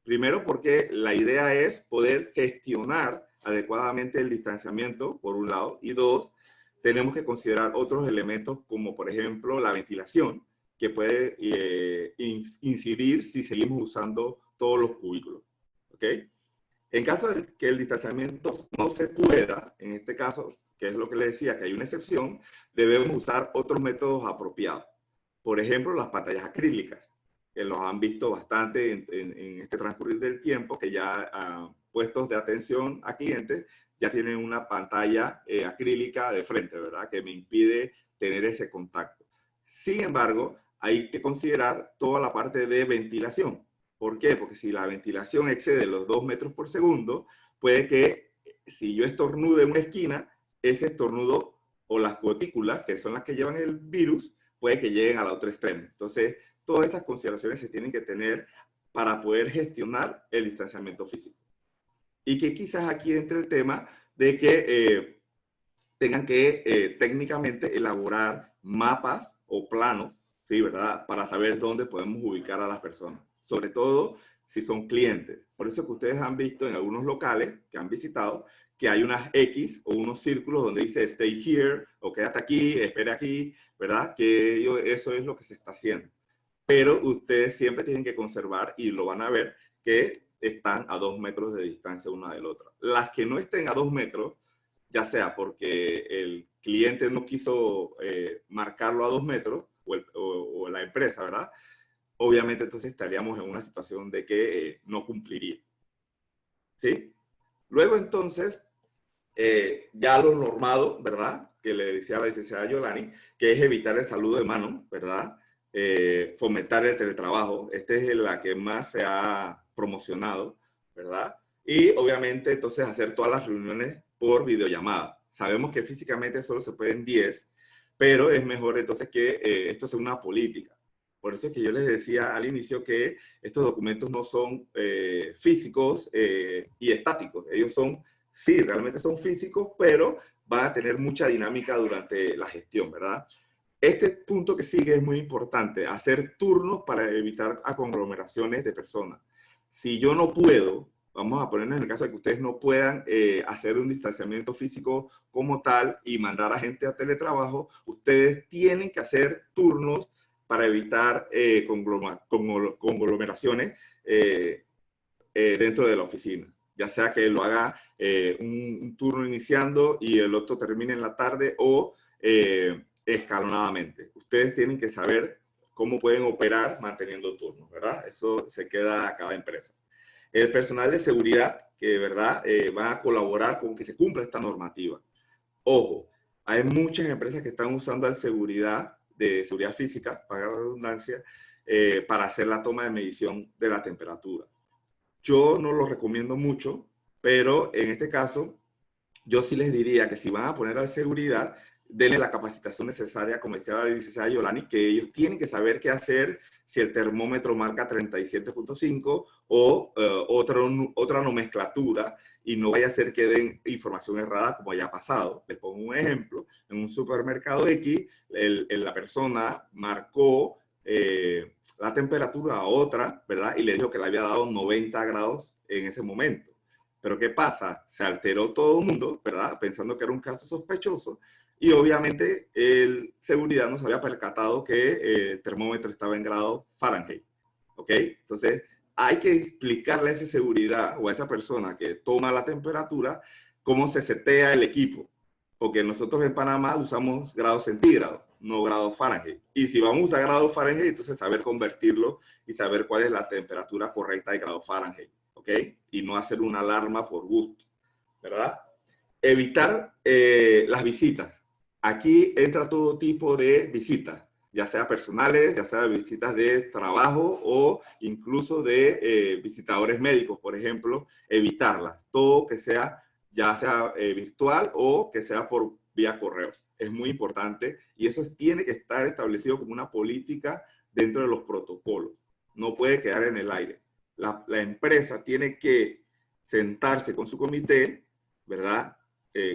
S2: Primero porque la idea es poder gestionar adecuadamente el distanciamiento, por un lado, y dos, tenemos que considerar otros elementos como, por ejemplo, la ventilación, que puede incidir si seguimos usando todos los cubículos. ¿Ok? En caso de que el distanciamiento no se pueda, en este caso, que es lo que le decía, que hay una excepción, debemos usar otros métodos apropiados. Por ejemplo, las pantallas acrílicas, que los han visto bastante en este transcurrir del tiempo, que ya puestos de atención a clientes ya tienen una pantalla acrílica de frente, ¿verdad? Que me impide tener ese contacto. Sin embargo, hay que considerar toda la parte de ventilación. ¿Por qué? Porque si la ventilación excede los 2 metros por segundo, puede que si yo estornude en una esquina, ese estornudo o las gotículas, que son las que llevan el virus, puede que lleguen a la otra extremo. Entonces, todas esas consideraciones se tienen que tener para poder gestionar el distanciamiento físico. Y que quizás aquí entre el tema de que tengan que técnicamente elaborar mapas o planos, ¿sí? ¿Verdad? Para saber dónde podemos ubicar a las personas. Sobre todo si son clientes. Por eso que ustedes han visto en algunos locales que han visitado que hay unas X o unos círculos donde dice stay here o quédate aquí, espere aquí, ¿verdad? Que eso es lo que se está haciendo. Pero ustedes siempre tienen que conservar, y lo van a ver, que están a 2 metros de distancia una de la otra. Las que no estén a 2 metros, ya sea porque el cliente no quiso marcarlo a 2 metros, o la empresa, ¿verdad? Obviamente entonces estaríamos en una situación de que no cumpliría. ¿Sí? Luego entonces, ya lo normado, ¿verdad? Que le decía a la licenciada Yolani, que es evitar el saludo de mano, ¿verdad? Fomentar el teletrabajo. Esta es la que más se ha promocionado, ¿verdad? Y obviamente entonces hacer todas las reuniones por videollamada. Sabemos que físicamente solo se pueden 10, pero es mejor entonces que esto sea una política. Por eso es que yo les decía al inicio que estos documentos no son físicos y estáticos. Ellos son, sí, realmente son físicos, pero van a tener mucha dinámica durante la gestión, ¿verdad? Este punto que sigue es muy importante, hacer turnos para evitar conglomeraciones de personas. Si yo no puedo, vamos a poner en el caso de que ustedes no puedan hacer un distanciamiento físico como tal y mandar a gente a teletrabajo, ustedes tienen que hacer turnos para evitar conglomeraciones dentro de la oficina. Ya sea que lo haga un turno iniciando y el otro termine en la tarde o escalonadamente. Ustedes tienen que saber cómo pueden operar manteniendo turnos, ¿verdad? Eso se queda a cada empresa. El personal de seguridad, que de verdad va a colaborar con que se cumpla esta normativa. Ojo, hay muchas empresas que están usando la seguridad de seguridad física, para la redundancia, para hacer la toma de medición de la temperatura. Yo no lo recomiendo mucho, pero en este caso, yo sí les diría que si van a poner a la seguridad, denle la capacitación necesaria, como decía la licenciada Yolani, que ellos tienen que saber qué hacer si el termómetro marca 37.5 o otra nomenclatura, y no vaya a ser que den información errada como haya pasado. Les pongo un ejemplo. En un supermercado X, la persona marcó la temperatura a otra, ¿verdad? Y le dijo que le había dado 90 grados en ese momento. Pero ¿qué pasa? Se alteró todo el mundo, ¿verdad? Pensando que era un caso sospechoso, Y obviamente el seguridad no se había percatado que el termómetro estaba en grado Fahrenheit. ¿Ok? Entonces hay que explicarle a esa seguridad o a esa persona que toma la temperatura cómo se setea el equipo. Porque nosotros en Panamá usamos grados centígrados, no grados Fahrenheit. Y si vamos a usar grados Fahrenheit, entonces saber convertirlo y saber cuál es la temperatura correcta de grado Fahrenheit. ¿Ok? Y no hacer una alarma por gusto, ¿verdad? Evitar las visitas. Aquí entra todo tipo de visitas, ya sea personales, ya sea visitas de trabajo o incluso de visitadores médicos, por ejemplo, evitarlas. Todo que sea, ya sea virtual o que sea por vía correo. Es muy importante y eso tiene que estar establecido como una política dentro de los protocolos. No puede quedar en el aire. La empresa tiene que sentarse con su comité, ¿verdad?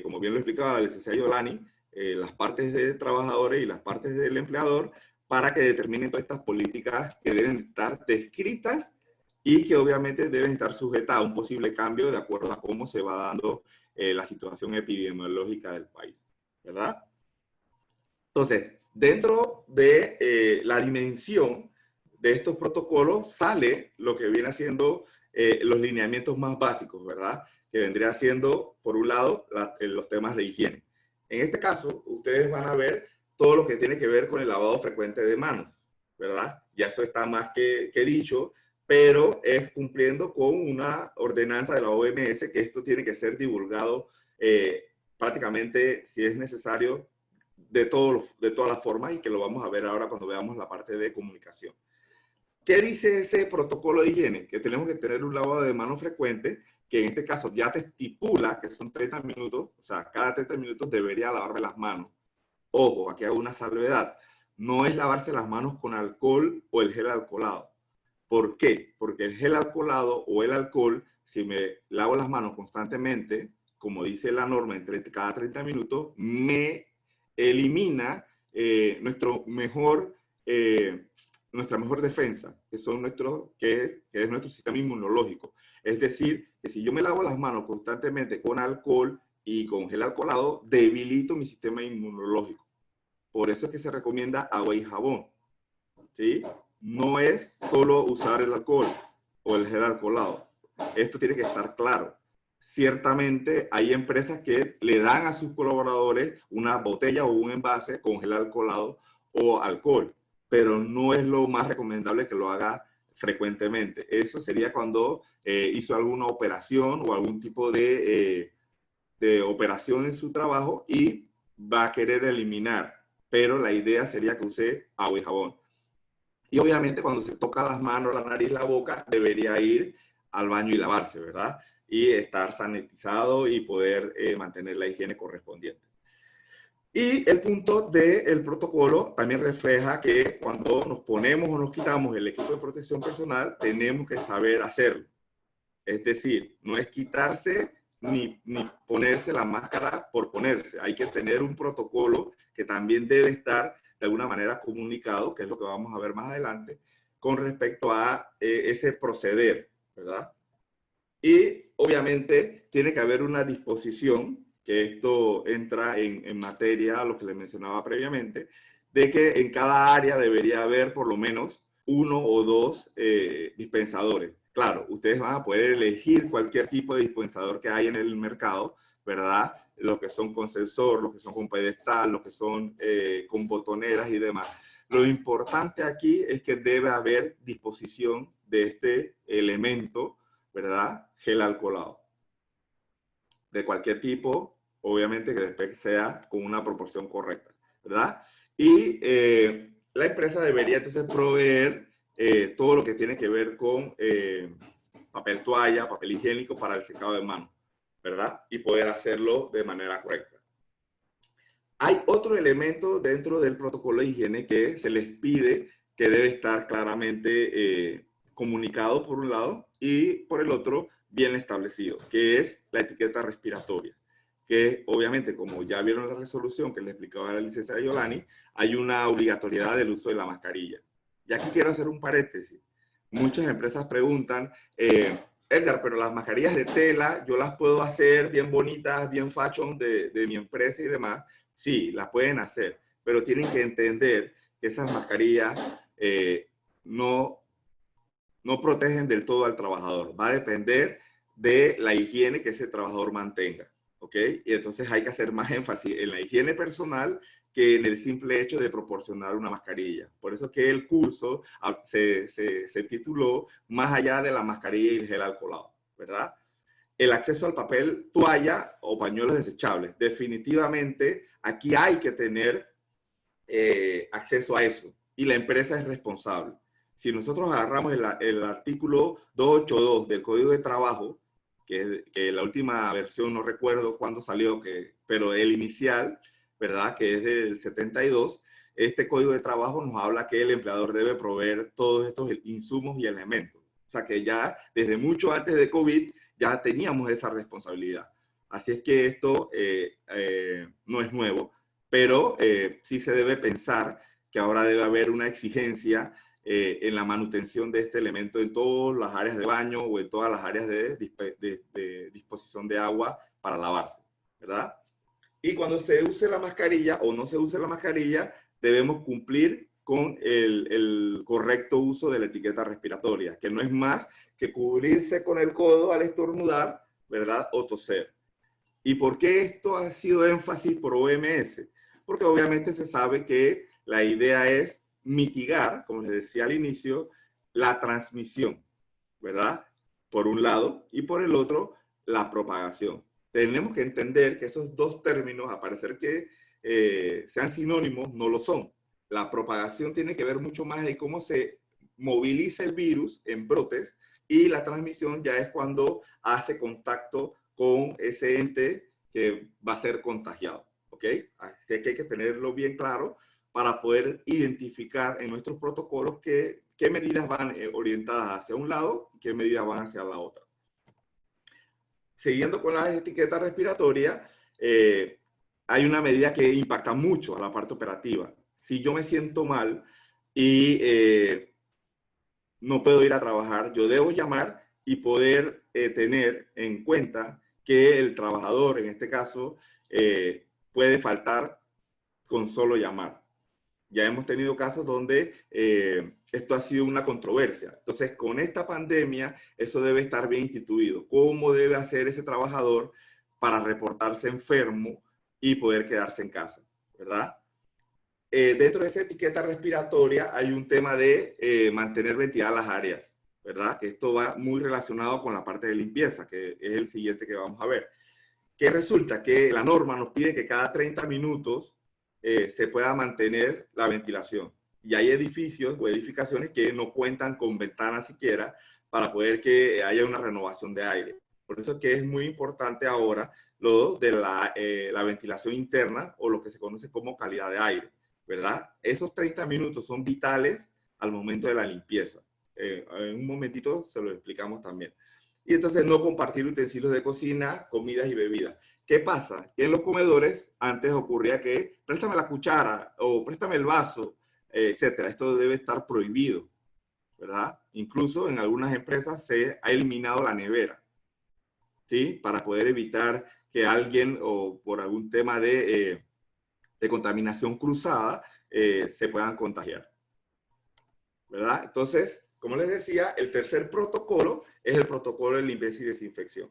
S2: Como bien lo explicaba la licenciada Yolani, las partes de trabajadores y las partes del empleador para que determinen todas estas políticas que deben estar descritas y que obviamente deben estar sujetas a un posible cambio de acuerdo a cómo se va dando la situación epidemiológica del país, ¿verdad? Entonces, dentro de la dimensión de estos protocolos sale lo que viene haciendo los lineamientos más básicos, ¿verdad? Que vendría siendo, por un lado, los temas de higiene. En este caso, ustedes van a ver todo lo que tiene que ver con el lavado frecuente de manos, ¿verdad? Ya eso está más que dicho, pero es cumpliendo con una ordenanza de la OMS que esto tiene que ser divulgado prácticamente, si es necesario, de todas las formas y que lo vamos a ver ahora cuando veamos la parte de comunicación. ¿Qué dice ese protocolo de higiene? Que tenemos que tener un lavado de manos frecuente, que en este caso ya te estipula que son 30 minutos, o sea, cada 30 minutos debería lavarme las manos. Ojo, aquí hago una salvedad. No es lavarse las manos con alcohol o el gel alcoholado. ¿Por qué? Porque el gel alcoholado o el alcohol, si me lavo las manos constantemente, como dice la norma, entre cada 30 minutos, me elimina nuestra mejor defensa, que es nuestro sistema inmunológico. Es decir, que si yo me lavo las manos constantemente con alcohol y con gel alcoholado, debilito mi sistema inmunológico. Por eso es que se recomienda agua y jabón, ¿sí? No es solo usar el alcohol o el gel alcoholado. Esto tiene que estar claro. Ciertamente hay empresas que le dan a sus colaboradores una botella o un envase con gel alcoholado o alcohol, pero no es lo más recomendable que lo haga frecuentemente. Eso sería cuando hizo alguna operación o algún tipo de operación en su trabajo y va a querer eliminar, pero la idea sería que use agua y jabón. Y obviamente cuando se toca las manos, la nariz, la boca, debería ir al baño y lavarse, ¿verdad? Y estar sanitizado y poder mantener la higiene correspondiente. Y el punto del protocolo también refleja que cuando nos ponemos o nos quitamos el equipo de protección personal, tenemos que saber hacerlo. Es decir, no es quitarse ni ponerse la máscara por ponerse. Hay que tener un protocolo que también debe estar de alguna manera comunicado, que es lo que vamos a ver más adelante, con respecto a ese proceder, ¿verdad? Y obviamente tiene que haber una disposición, que esto entra en materia a lo que les mencionaba previamente, de que en cada área debería haber por lo menos uno o dos dispensadores. Claro, ustedes van a poder elegir cualquier tipo de dispensador que hay en el mercado, ¿verdad? Los que son con sensor, los que son con pedestal, los que son con botoneras y demás. Lo importante aquí es que debe haber disposición de este elemento, ¿verdad? Gel alcoholado. De cualquier tipo, obviamente que después sea con una proporción correcta, ¿verdad? Y la empresa debería entonces proveer todo lo que tiene que ver con papel toalla, papel higiénico para el secado de manos, ¿verdad? Y poder hacerlo de manera correcta. Hay otro elemento dentro del protocolo de higiene que se les pide que debe estar claramente comunicado por un lado y por el otro bien establecido, que es la etiqueta respiratoria, que obviamente, como ya vieron la resolución que le explicaba la licenciada Yolani, hay una obligatoriedad del uso de la mascarilla. Y aquí quiero hacer un paréntesis. Muchas empresas preguntan, Edgar, pero las mascarillas de tela yo las puedo hacer bien bonitas, bien fashion de mi empresa y demás. Sí, las pueden hacer, pero tienen que entender que esas mascarillas no, no protegen del todo al trabajador. Va a depender de la higiene que ese trabajador mantenga. ¿Ok? Y entonces hay que hacer más énfasis en la higiene personal que en el simple hecho de proporcionar una mascarilla. Por eso que el curso se tituló Más allá de la mascarilla y el gel alcoholado, ¿verdad? El acceso al papel toalla o pañuelos desechables. Definitivamente aquí hay que tener acceso a eso y la empresa es responsable. Si nosotros agarramos el artículo 282 del Código de Trabajo, que la última versión no recuerdo cuándo salió, pero el inicial, ¿verdad? Que es del 72, este Código de Trabajo nos habla que el empleador debe proveer todos estos insumos y elementos. O sea que ya desde mucho antes de COVID ya teníamos esa responsabilidad. Así es que esto no es nuevo, pero sí se debe pensar que ahora debe haber una exigencia en la manutención de este elemento en todas las áreas de baño o en todas las áreas de disposición de agua para lavarse, ¿verdad? Y cuando se use la mascarilla o no se use la mascarilla, debemos cumplir con el correcto uso de la etiqueta respiratoria, que no es más que cubrirse con el codo al estornudar, ¿verdad? O toser. ¿Y por qué esto ha sido énfasis por OMS? Porque obviamente se sabe que la idea es mitigar, como les decía al inicio, la transmisión, ¿verdad? Por un lado, y por el otro, la propagación. Tenemos que entender que esos dos términos, a parecer que sean sinónimos, no lo son. La propagación tiene que ver mucho más de cómo se moviliza el virus en brotes y la transmisión ya es cuando hace contacto con ese ente que va a ser contagiado. ¿Ok? Así que hay que tenerlo bien claro para poder identificar en nuestros protocolos qué medidas van orientadas hacia un lado y qué medidas van hacia la otra. Siguiendo con las etiquetas respiratorias, hay una medida que impacta mucho a la parte operativa. Si yo me siento mal y no puedo ir a trabajar, yo debo llamar y poder tener en cuenta que el trabajador, en este caso, puede faltar con solo llamar. Ya hemos tenido casos donde esto ha sido una controversia. Entonces, con esta pandemia, eso debe estar bien instituido. ¿Cómo debe hacer ese trabajador para reportarse enfermo y poder quedarse en casa? ¿Verdad? Dentro de esa etiqueta respiratoria hay un tema de mantener ventiladas las áreas, ¿verdad? Que esto va muy relacionado con la parte de limpieza, que es el siguiente que vamos a ver. Que resulta que la norma nos pide que cada 30 minutos se pueda mantener la ventilación. Y hay edificios o edificaciones que no cuentan con ventanas siquiera para poder que haya una renovación de aire. Por eso es que es muy importante ahora lo de la ventilación interna o lo que se conoce como calidad de aire, ¿verdad? Esos 30 minutos son vitales al momento de la limpieza. En un momentito se lo explicamos también. Y entonces no compartir utensilios de cocina, comidas y bebidas. ¿Qué pasa? Que en los comedores antes ocurría que préstame la cuchara o préstame el vaso, etcétera. Esto debe estar prohibido, ¿verdad? Incluso en algunas empresas se ha eliminado la nevera, ¿sí? Para poder evitar que alguien o por algún tema de contaminación cruzada se puedan contagiar, ¿verdad? Entonces, como les decía, el tercer protocolo es el protocolo de limpieza y desinfección.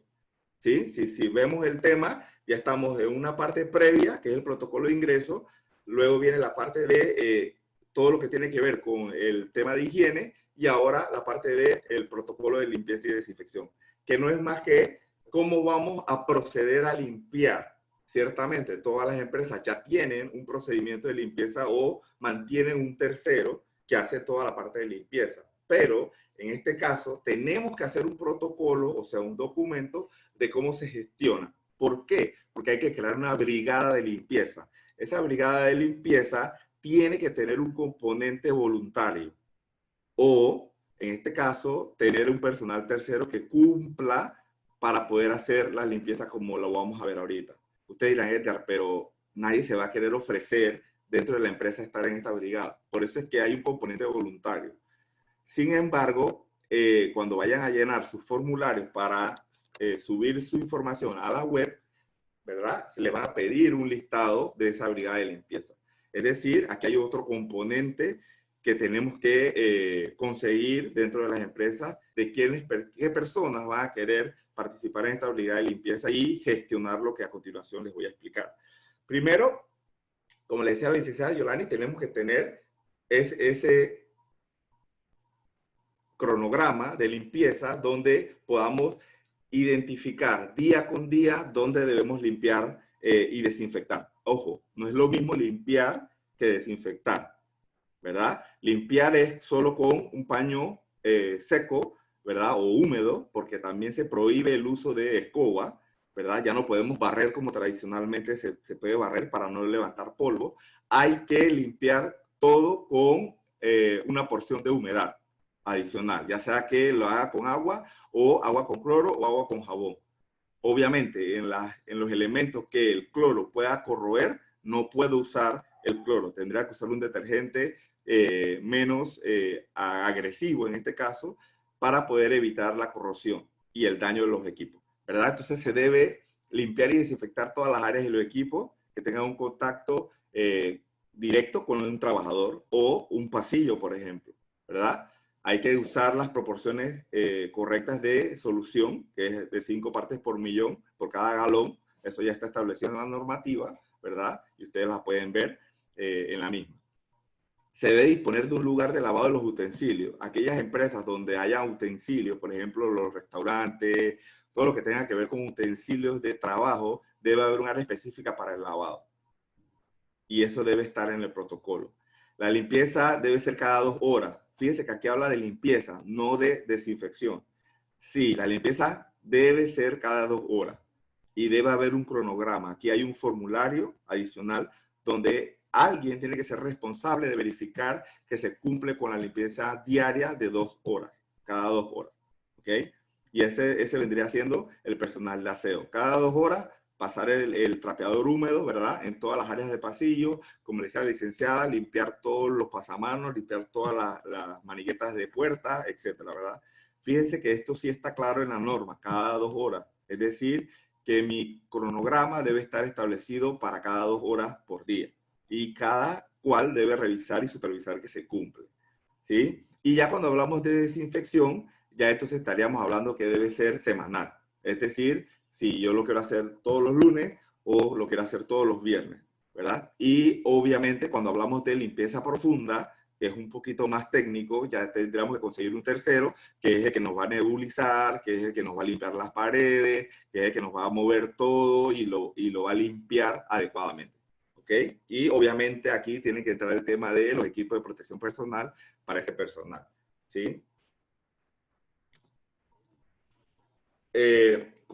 S2: ¿Sí? Si vemos el tema, ya estamos en una parte previa, que es el protocolo de ingreso, luego viene la parte de todo lo que tiene que ver con el tema de higiene y ahora la parte del protocolo de limpieza y desinfección, que no es más que cómo vamos a proceder a limpiar. Ciertamente, todas las empresas ya tienen un procedimiento de limpieza o mantienen un tercero que hace toda la parte de limpieza, pero en este caso tenemos que hacer un protocolo, o sea, un documento de cómo se gestiona. ¿Por qué? Porque hay que crear una brigada de limpieza. Esa brigada de limpieza tiene que tener un componente voluntario o, en este caso, tener un personal tercero que cumpla para poder hacer la limpieza como lo vamos a ver ahorita. Ustedes dirán, Edgar, pero nadie se va a querer ofrecer dentro de la empresa estar en esta brigada. Por eso es que hay un componente voluntario. Sin embargo, cuando vayan a llenar sus formularios para subir su información a la web, ¿verdad? Se le va a pedir un listado de esa brigada de limpieza. Es decir, aquí hay otro componente que tenemos que conseguir dentro de las empresas de qué personas van a querer participar en esta brigada de limpieza y gestionar lo que a continuación les voy a explicar. Primero, como le decía la licenciada Yolani, tenemos que tener ese cronograma de limpieza donde podamos identificar día con día dónde debemos limpiar y desinfectar. Ojo, no es lo mismo limpiar que desinfectar, ¿verdad? Limpiar es solo con un paño seco, ¿verdad? O húmedo, porque también se prohíbe el uso de escoba, ¿verdad? Ya no podemos barrer como tradicionalmente se puede barrer para no levantar polvo. Hay que limpiar todo con una porción de humedad adicional, ya sea que lo haga con agua o agua con cloro o agua con jabón. Obviamente, en los elementos que el cloro pueda corroer, no puedo usar el cloro. Tendría que usar un detergente menos agresivo, en este caso, para poder evitar la corrosión y el daño de los equipos, ¿verdad? Entonces se debe limpiar y desinfectar todas las áreas de los equipos que tengan un contacto directo con un trabajador o un pasillo, por ejemplo, ¿verdad? Hay que usar las proporciones correctas de solución, que es de 5 partes por millón por cada galón. Eso ya está establecido en la normativa, ¿verdad? Y ustedes la pueden ver en la misma. Se debe disponer de un lugar de lavado de los utensilios. Aquellas empresas donde haya utensilios, por ejemplo, los restaurantes, todo lo que tenga que ver con utensilios de trabajo, debe haber un área específica para el lavado. Y eso debe estar en el protocolo. La limpieza debe ser cada 2 horas. Fíjense que aquí habla de limpieza, no de desinfección. Sí, la limpieza debe ser cada 2 horas y debe haber un cronograma. Aquí hay un formulario adicional donde alguien tiene que ser responsable de verificar que se cumple con la limpieza diaria de 2 horas, cada 2 horas. ¿Ok? Y ese vendría siendo el personal de aseo. Cada 2 horas pasar el trapeador húmedo, ¿verdad? En todas las áreas de pasillo, como le decía la licenciada, limpiar todos los pasamanos, limpiar todas las maniguetas de puerta, etcétera, ¿verdad? Fíjense que esto sí está claro en la norma, cada 2 horas. Es decir, que mi cronograma debe estar establecido para cada 2 horas por día. Y cada cual debe revisar y supervisar que se cumple, ¿sí? Y ya cuando hablamos de desinfección, ya entonces estaríamos hablando que debe ser semanal. Es decir, si yo lo quiero hacer todos los lunes o lo quiero hacer todos los viernes, ¿verdad? Y obviamente cuando hablamos de limpieza profunda, que es un poquito más técnico, ya tendríamos que conseguir un tercero, que es el que nos va a nebulizar, que es el que nos va a limpiar las paredes, que es el que nos va a mover todo y lo va a limpiar adecuadamente. ¿Ok? Y obviamente aquí tiene que entrar el tema de los equipos de protección personal para ese personal, ¿sí?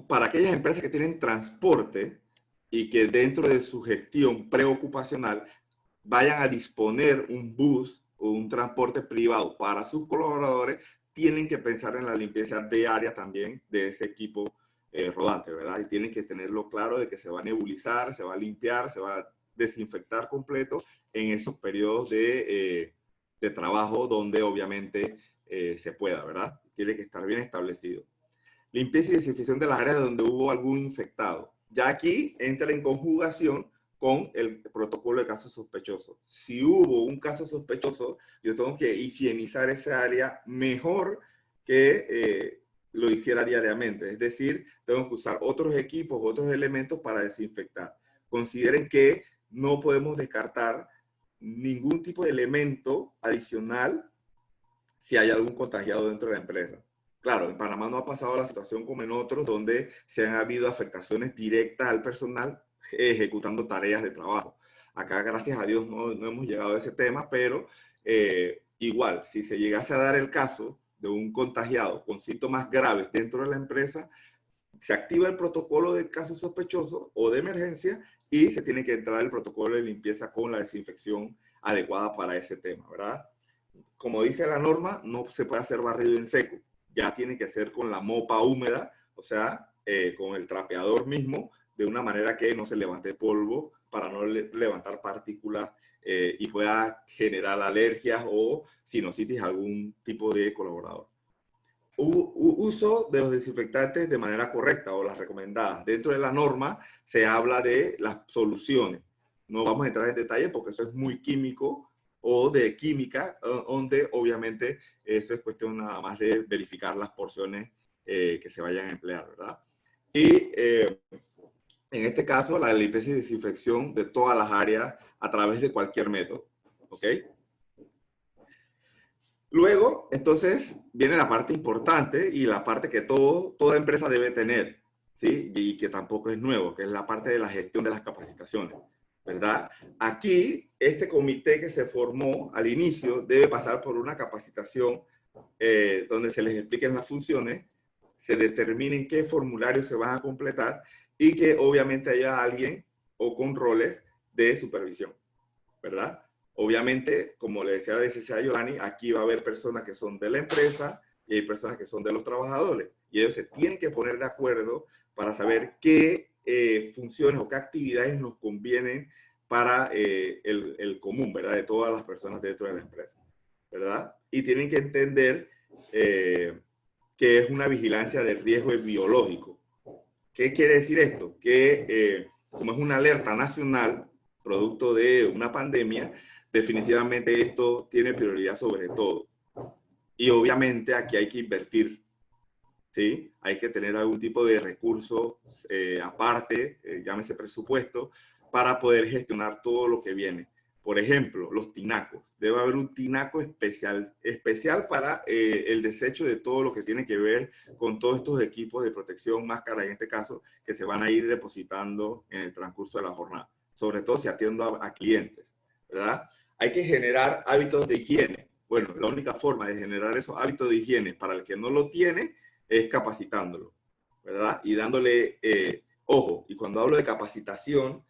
S2: Para aquellas empresas que tienen transporte y que dentro de su gestión preocupacional vayan a disponer un bus o un transporte privado para sus colaboradores, tienen que pensar en la limpieza diaria también de ese equipo rodante, ¿verdad? Y tienen que tenerlo claro de que se va a nebulizar, se va a limpiar, se va a desinfectar completo en esos periodos de trabajo donde obviamente se pueda, ¿verdad? Tiene que estar bien establecido. Limpieza y desinfección de las áreas donde hubo algún infectado. Ya aquí entra en conjugación con el protocolo de casos sospechosos. Si hubo un caso sospechoso, yo tengo que higienizar esa área mejor que lo hiciera diariamente. Es decir, tengo que usar otros equipos, otros elementos para desinfectar. Consideren que no podemos descartar ningún tipo de elemento adicional si hay algún contagiado dentro de la empresa. Claro, en Panamá no ha pasado la situación como en otros, donde se han habido afectaciones directas al personal ejecutando tareas de trabajo. Acá, gracias a Dios, no hemos llegado a ese tema, pero igual, si se llegase a dar el caso de un contagiado con síntomas graves dentro de la empresa, se activa el protocolo de caso sospechoso o de emergencia y se tiene que entrar el protocolo de limpieza con la desinfección adecuada para ese tema, ¿verdad? Como dice la norma, no se puede hacer barrido en seco. Ya tiene que ser con la mopa húmeda, o sea, con el trapeador mismo, de una manera que no se levante polvo para no levantar partículas y pueda generar alergias o sinusitis a algún tipo de colaborador. Uso de los desinfectantes de manera correcta o las recomendadas. Dentro de la norma se habla de las soluciones. No vamos a entrar en detalle porque eso es muy químico o de química, donde obviamente eso es cuestión nada más de verificar las porciones que se vayan a emplear, ¿verdad? Y en este caso, la limpieza y desinfección de todas las áreas a través de cualquier método, ¿ok? Luego, entonces, viene la parte importante y la parte que toda empresa debe tener, ¿sí? Y que tampoco es nuevo, que es la parte de la gestión de las capacitaciones, ¿verdad? Aquí, este comité que se formó al inicio debe pasar por una capacitación donde se les expliquen las funciones, se determinen qué formularios se van a completar y que obviamente haya alguien o con roles de supervisión, ¿verdad? Obviamente, como le decía la licenciada Giovanni, aquí va a haber personas que son de la empresa y hay personas que son de los trabajadores. Y ellos se tienen que poner de acuerdo para saber qué funciones o qué actividades nos convienen para el común, ¿verdad? De todas las personas dentro de la empresa, ¿verdad? Y tienen que entender que es una vigilancia de riesgo biológico. ¿Qué quiere decir esto? Que como es una alerta nacional, producto de una pandemia, definitivamente esto tiene prioridad sobre todo. Y obviamente aquí hay que invertir, ¿sí? Hay que tener algún tipo de recurso aparte, llámese presupuesto, para poder gestionar todo lo que viene. Por ejemplo, los tinacos. Debe haber un tinaco especial para el desecho de todo lo que tiene que ver con todos estos equipos de protección, máscara en este caso, que se van a ir depositando en el transcurso de la jornada. Sobre todo si atiendo a clientes, ¿verdad? Hay que generar hábitos de higiene. Bueno, la única forma de generar esos hábitos de higiene para el que no lo tiene es capacitándolo, ¿verdad? Y dándole, ojo, y cuando hablo de capacitación,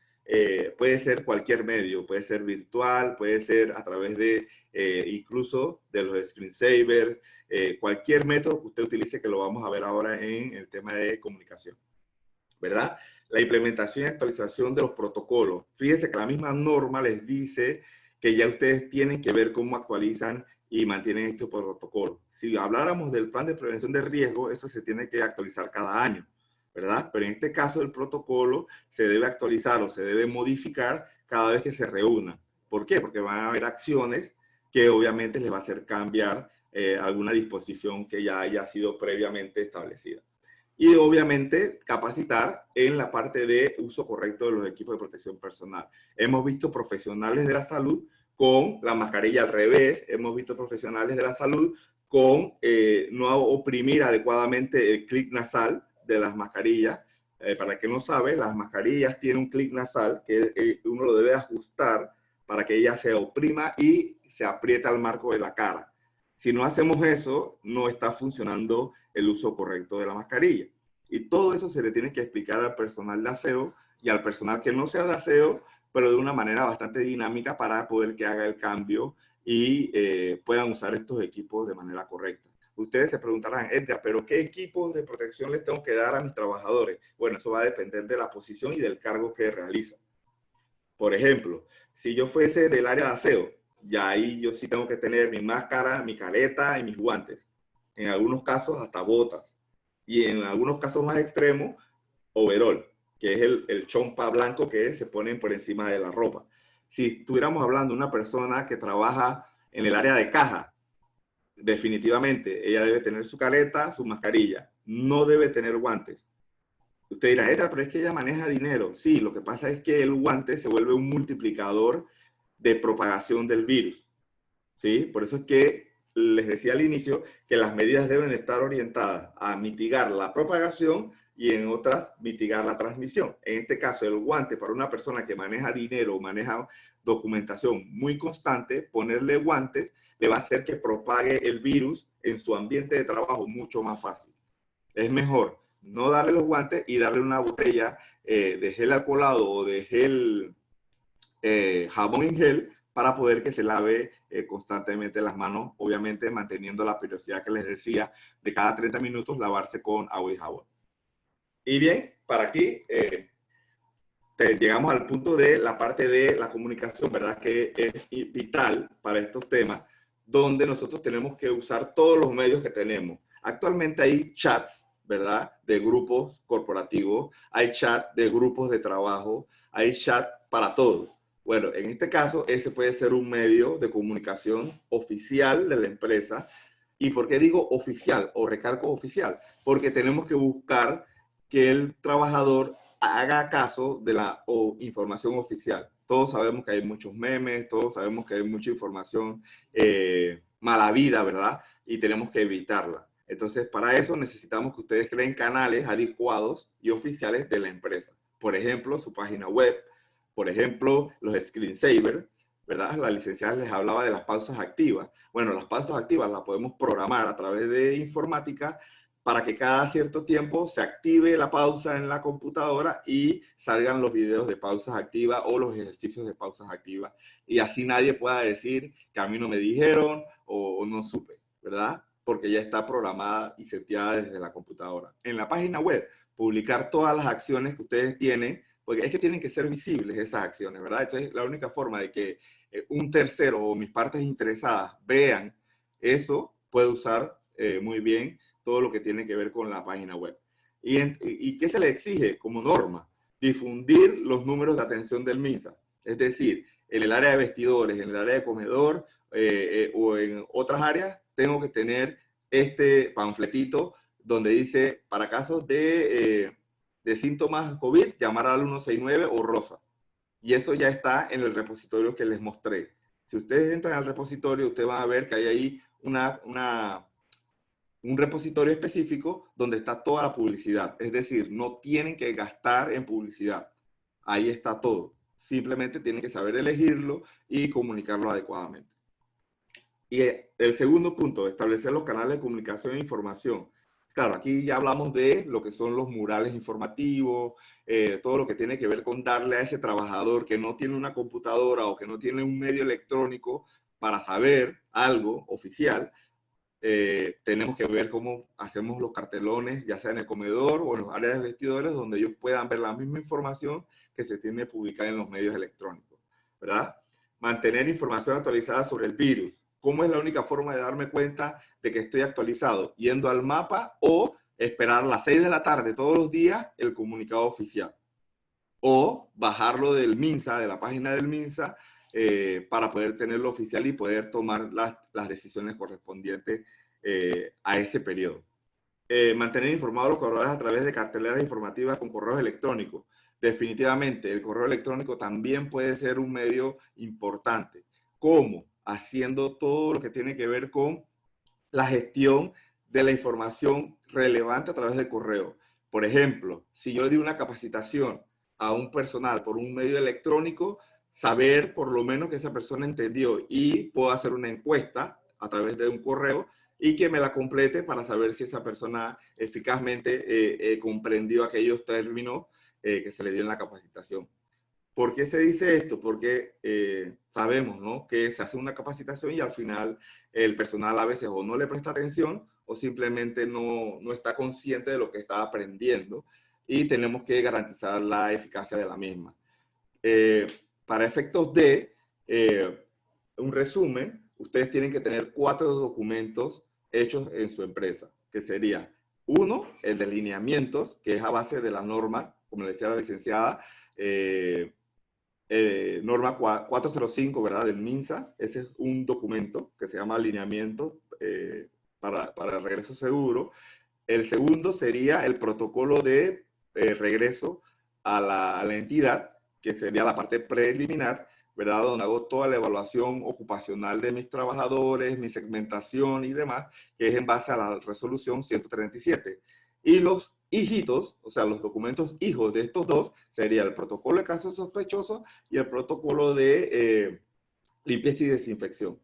S2: puede ser cualquier medio, puede ser virtual, puede ser a través de incluso de los screensavers, cualquier método que usted utilice, que lo vamos a ver ahora en el tema de comunicación, ¿verdad? La implementación y actualización de los protocolos. Fíjense que la misma norma les dice que ya ustedes tienen que ver cómo actualizan y mantienen estos protocolos. Si habláramos del plan de prevención de riesgo, eso se tiene que actualizar cada año, ¿verdad? Pero en este caso el protocolo se debe actualizar o se debe modificar cada vez que se reúna. ¿Por qué? Porque van a haber acciones que obviamente les va a hacer cambiar alguna disposición que ya haya sido previamente establecida. Y obviamente capacitar en la parte de uso correcto de los equipos de protección personal. Hemos visto profesionales de la salud con la mascarilla al revés, hemos visto profesionales de la salud con no oprimir adecuadamente el clic nasal de las mascarillas. Para el que no sabe, las mascarillas tienen un clic nasal que uno lo debe ajustar para que ella se oprima y se aprieta al marco de la cara. Si no hacemos eso, no está funcionando el uso correcto de la mascarilla. Y todo eso se le tiene que explicar al personal de aseo y al personal que no sea de aseo, pero de una manera bastante dinámica para poder que haga el cambio y puedan usar estos equipos de manera correcta. Ustedes se preguntarán, Edgar, ¿pero qué equipos de protección les tengo que dar a mis trabajadores? Bueno, eso va a depender de la posición y del cargo que realizan. Por ejemplo, si yo fuese del área de aseo, ya ahí yo sí tengo que tener mi máscara, mi careta y mis guantes. En algunos casos hasta botas. Y en algunos casos más extremos, overol, que es el chompa blanco que se ponen por encima de la ropa. Si estuviéramos hablando de una persona que trabaja en el área de caja, definitivamente ella debe tener su careta, su mascarilla. No debe tener guantes. Usted dirá, pero es que ella maneja dinero. Sí, lo que pasa es que el guante se vuelve un multiplicador de propagación del virus, ¿sí? Por eso es que les decía al inicio que las medidas deben estar orientadas a mitigar la propagación y en otras mitigar la transmisión. En este caso, el guante para una persona que maneja dinero o maneja documentación muy constante, ponerle guantes le va a hacer que propague el virus en su ambiente de trabajo mucho más fácil. Es mejor no darle los guantes y darle una botella de gel alcoholado o de gel, jabón en gel, para poder que se lave constantemente las manos, obviamente manteniendo la periodicidad que les decía de cada 30 minutos lavarse con agua y jabón. Y bien, para aquí llegamos al punto de la parte de la comunicación, ¿verdad? Que es vital para estos temas, donde nosotros tenemos que usar todos los medios que tenemos. Actualmente hay chats, ¿verdad? De grupos corporativos, hay chat de grupos de trabajo, hay chat para todo. Bueno, en este caso, ese puede ser un medio de comunicación oficial de la empresa. ¿Y por qué digo oficial o recalco oficial? Porque tenemos que buscar que el trabajador haga caso de la información oficial. Todos sabemos que hay muchos memes, todos sabemos que hay mucha información mala vida, ¿verdad? Y tenemos que evitarla. Entonces, para eso necesitamos que ustedes creen canales adecuados y oficiales de la empresa. Por ejemplo, su página web, por ejemplo, los screensavers, ¿verdad? La licenciada les hablaba de las pausas activas. Bueno, las pausas activas las podemos programar a través de informática para que cada cierto tiempo se active la pausa en la computadora y salgan los videos de pausas activas o los ejercicios de pausas activas. Y así nadie pueda decir que a mí no me dijeron o no supe, ¿verdad? Porque ya está programada y seteada desde la computadora. En la página web, publicar todas las acciones que ustedes tienen, porque es que tienen que ser visibles esas acciones, ¿verdad? Entonces, la única forma de que un tercero o mis partes interesadas vean eso, puede usar muy bien todo lo que tiene que ver con la página web. ¿Y qué se le exige como norma? Difundir los números de atención del MINSA. Es decir, en el área de vestidores, en el área de comedor o en otras áreas, tengo que tener este panfletito donde dice, para casos de síntomas COVID, llamar al 169 o ROSA. Y eso ya está en el repositorio que les mostré. Si ustedes entran al repositorio, ustedes van a ver que hay ahí un repositorio específico donde está toda la publicidad. Es decir, no tienen que gastar en publicidad. Ahí está todo. Simplemente tienen que saber elegirlo y comunicarlo adecuadamente. Y el segundo punto, establecer los canales de comunicación e información. Claro, aquí ya hablamos de lo que son los murales informativos, todo lo que tiene que ver con darle a ese trabajador que no tiene una computadora o que no tiene un medio electrónico para saber algo oficial. Tenemos que ver cómo hacemos los cartelones, ya sea en el comedor o en las áreas de vestidores, donde ellos puedan ver la misma información que se tiene publicada en los medios electrónicos, ¿verdad? Mantener información actualizada sobre el virus. ¿Cómo es la única forma de darme cuenta de que estoy actualizado? Yendo al mapa o esperar a las 6 de la tarde todos los días el comunicado oficial. O bajarlo del MINSA, de la página del MINSA, para poder tenerlo oficial y poder tomar las decisiones correspondientes a ese periodo. Mantener informados a los corredores a través de carteleras informativas con correos electrónicos. Definitivamente, el correo electrónico también puede ser un medio importante. ¿Cómo? Haciendo todo lo que tiene que ver con la gestión de la información relevante a través del correo. Por ejemplo, si yo di una capacitación a un personal por un medio electrónico, saber por lo menos que esa persona entendió y puedo hacer una encuesta a través de un correo y que me la complete para saber si esa persona eficazmente comprendió aquellos términos que se le dio en la capacitación. ¿Por qué se dice esto? Porque sabemos, ¿no?, que se hace una capacitación y al final el personal a veces o no le presta atención o simplemente no está consciente de lo que está aprendiendo y tenemos que garantizar la eficacia de la misma. Eh, para efectos de un resumen, ustedes tienen que tener 4 documentos hechos en su empresa, que sería, uno, el de lineamientos, que es a base de la norma, como le decía la licenciada, norma 405, ¿verdad? Del MINSA. Ese es un documento que se llama alineamiento para el regreso seguro. El segundo sería el protocolo de regreso a la entidad, que sería la parte preliminar, ¿verdad? Donde hago toda la evaluación ocupacional de mis trabajadores, mi segmentación y demás, que es en base a la resolución 137. Y los hijitos, o sea, los documentos hijos de estos dos, sería el protocolo de casos sospechosos y el protocolo de limpieza y desinfección.